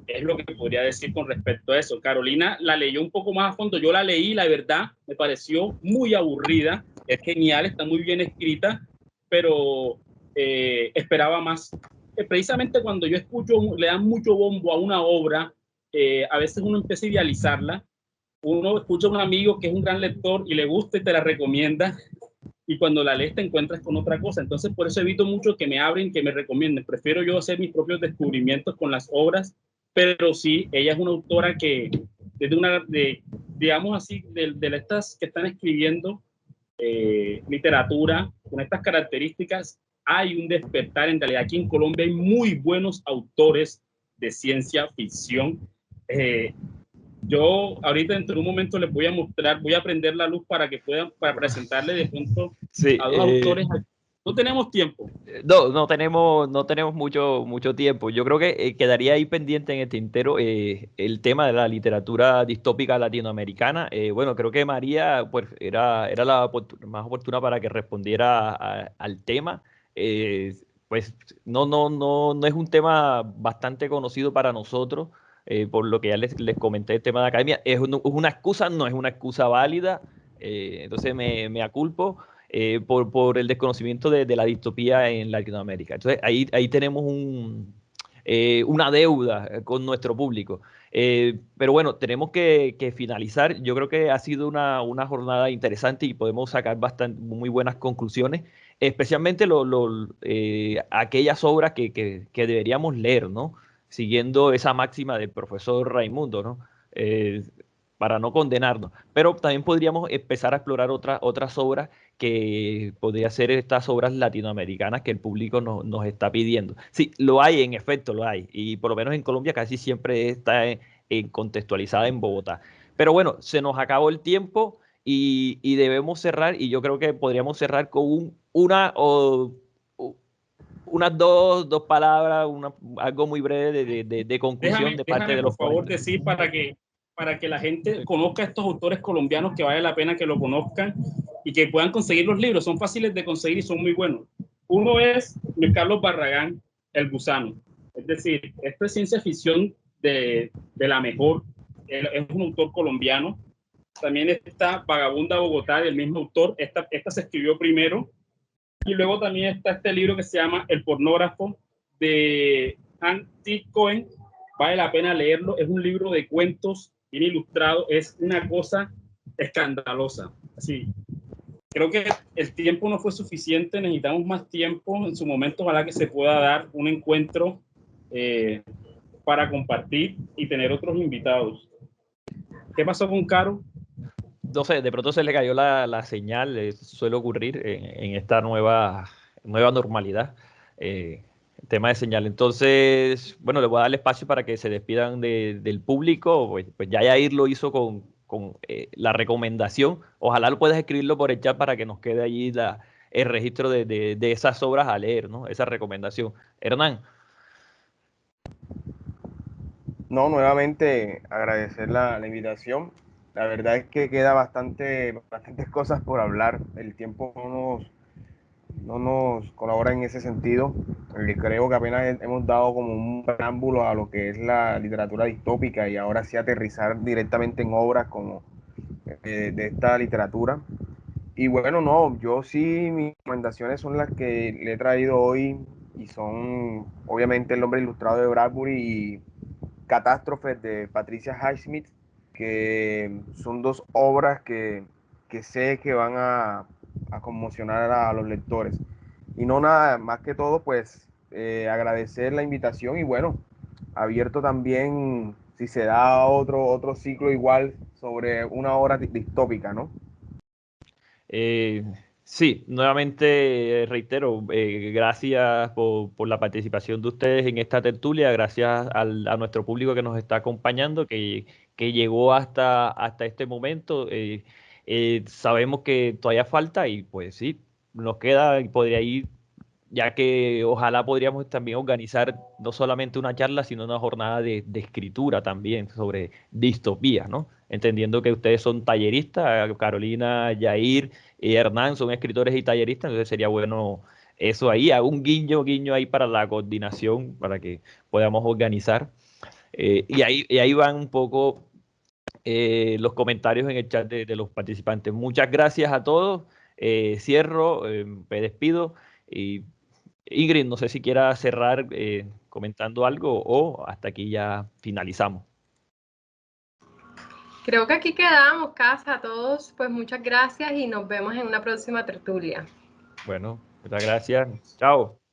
Es lo que podría decir con respecto a eso. Carolina la leyó un poco más a fondo. Yo la leí, la verdad, me pareció muy aburrida. Es genial, está muy bien escrita, pero esperaba más. Precisamente cuando yo escucho, le dan mucho bombo a una obra, a veces uno empieza a idealizarla. Uno escucha a un amigo que es un gran lector y le gusta y te la recomienda, y cuando la lees te encuentras con otra cosa. Entonces, por eso evito mucho que me abren, que me recomienden. Prefiero yo hacer mis propios descubrimientos con las obras, pero sí, ella es una autora que, digamos así, de estas que están escribiendo literatura con estas características, hay un despertar. En realidad, aquí en Colombia hay muy buenos autores de ciencia ficción. Yo ahorita dentro de un momento les voy a mostrar, voy a prender la luz para que puedan, para presentarle de pronto a dos autores. No tenemos tiempo. No tenemos mucho tiempo. Yo creo que quedaría ahí pendiente en el tintero el tema de la literatura distópica latinoamericana. Bueno, creo que María pues, era la más oportuna para que respondiera al tema. Pues no es un tema bastante conocido para nosotros. Por lo que ya les comenté el tema de academia, es una excusa, no es una excusa válida, entonces me aculpo por el desconocimiento de la distopía en Latinoamérica. Entonces ahí tenemos una deuda con nuestro público. Pero bueno, tenemos que finalizar. Yo creo que ha sido una jornada interesante y podemos sacar muy buenas conclusiones, especialmente aquellas obras que deberíamos leer, ¿no? Siguiendo esa máxima del profesor Raimundo, ¿no? Para no condenarnos. Pero también podríamos empezar a explorar otras obras que podría ser estas obras latinoamericanas que el público nos está pidiendo. Sí, lo hay, en efecto, lo hay. Y por lo menos en Colombia casi siempre está contextualizada en Bogotá. Pero bueno, se nos acabó el tiempo y debemos cerrar, y yo creo que podríamos cerrar con unas dos palabras, algo muy breve de conclusión de parte de los por favor, ponentes. decir para que la gente conozca a estos autores colombianos, que vale la pena que lo conozcan y que puedan conseguir los libros. Son fáciles de conseguir y son muy buenos. Uno es Luis Carlos Barragán, El Gusano. Es decir, esto es ciencia ficción de la mejor. Él es un autor colombiano. También está Vagabunda Bogotá, del mismo autor. Esta se escribió primero. Y luego también está este libro que se llama El Pornógrafo, de Han T. Cohen. Vale la pena leerlo. Es un libro de cuentos bien ilustrado. Es una cosa escandalosa. Así, creo que el tiempo no fue suficiente. Necesitamos más tiempo. En su momento, ojalá que se pueda dar un encuentro para compartir y tener otros invitados. ¿Qué pasó con Caro? No sé, de pronto se le cayó la señal, suele ocurrir en esta nueva normalidad, tema de señal. Entonces, bueno, le voy a dar el espacio para que se despidan del público. Pues ya Yair lo hizo con la recomendación. Ojalá lo puedas escribirlo por el chat para que nos quede allí el registro de esas obras a leer, ¿no? Esa recomendación. Hernán. No, nuevamente agradecer la invitación. La verdad es que queda bastantes cosas por hablar. El tiempo no nos colabora en ese sentido. Creo que apenas hemos dado como un preámbulo a lo que es la literatura distópica y ahora sí aterrizar directamente en obras como de esta literatura. Y bueno, no, yo sí, mis recomendaciones son las que le he traído hoy y son obviamente El hombre ilustrado de Bradbury y Catástrofes de Patricia Highsmith, que son dos obras que sé que van a conmocionar a los lectores. Y no nada, más que todo, pues agradecer la invitación y bueno, abierto también si se da otro ciclo igual sobre una obra distópica, ¿no? Sí, nuevamente reitero, gracias por la participación de ustedes en esta tertulia, gracias a nuestro público que nos está acompañando, que llegó hasta este momento. Sabemos que todavía falta y pues sí, nos queda y podría ir, ya que ojalá podríamos también organizar no solamente una charla, sino una jornada de escritura también sobre distopía, ¿no? Entendiendo que ustedes son talleristas, Carolina, Yair y Hernán son escritores y talleristas, entonces sería bueno eso ahí, hago un guiño ahí para la coordinación, para que podamos organizar. Y ahí van un poco los comentarios en el chat de los participantes. Muchas gracias a todos. Cierro, me despido y Ingrid, no sé si quiera cerrar comentando algo o hasta aquí ya finalizamos. Creo que aquí quedamos, casa a todos. Pues muchas gracias y nos vemos en una próxima tertulia. Bueno, muchas gracias. Chao.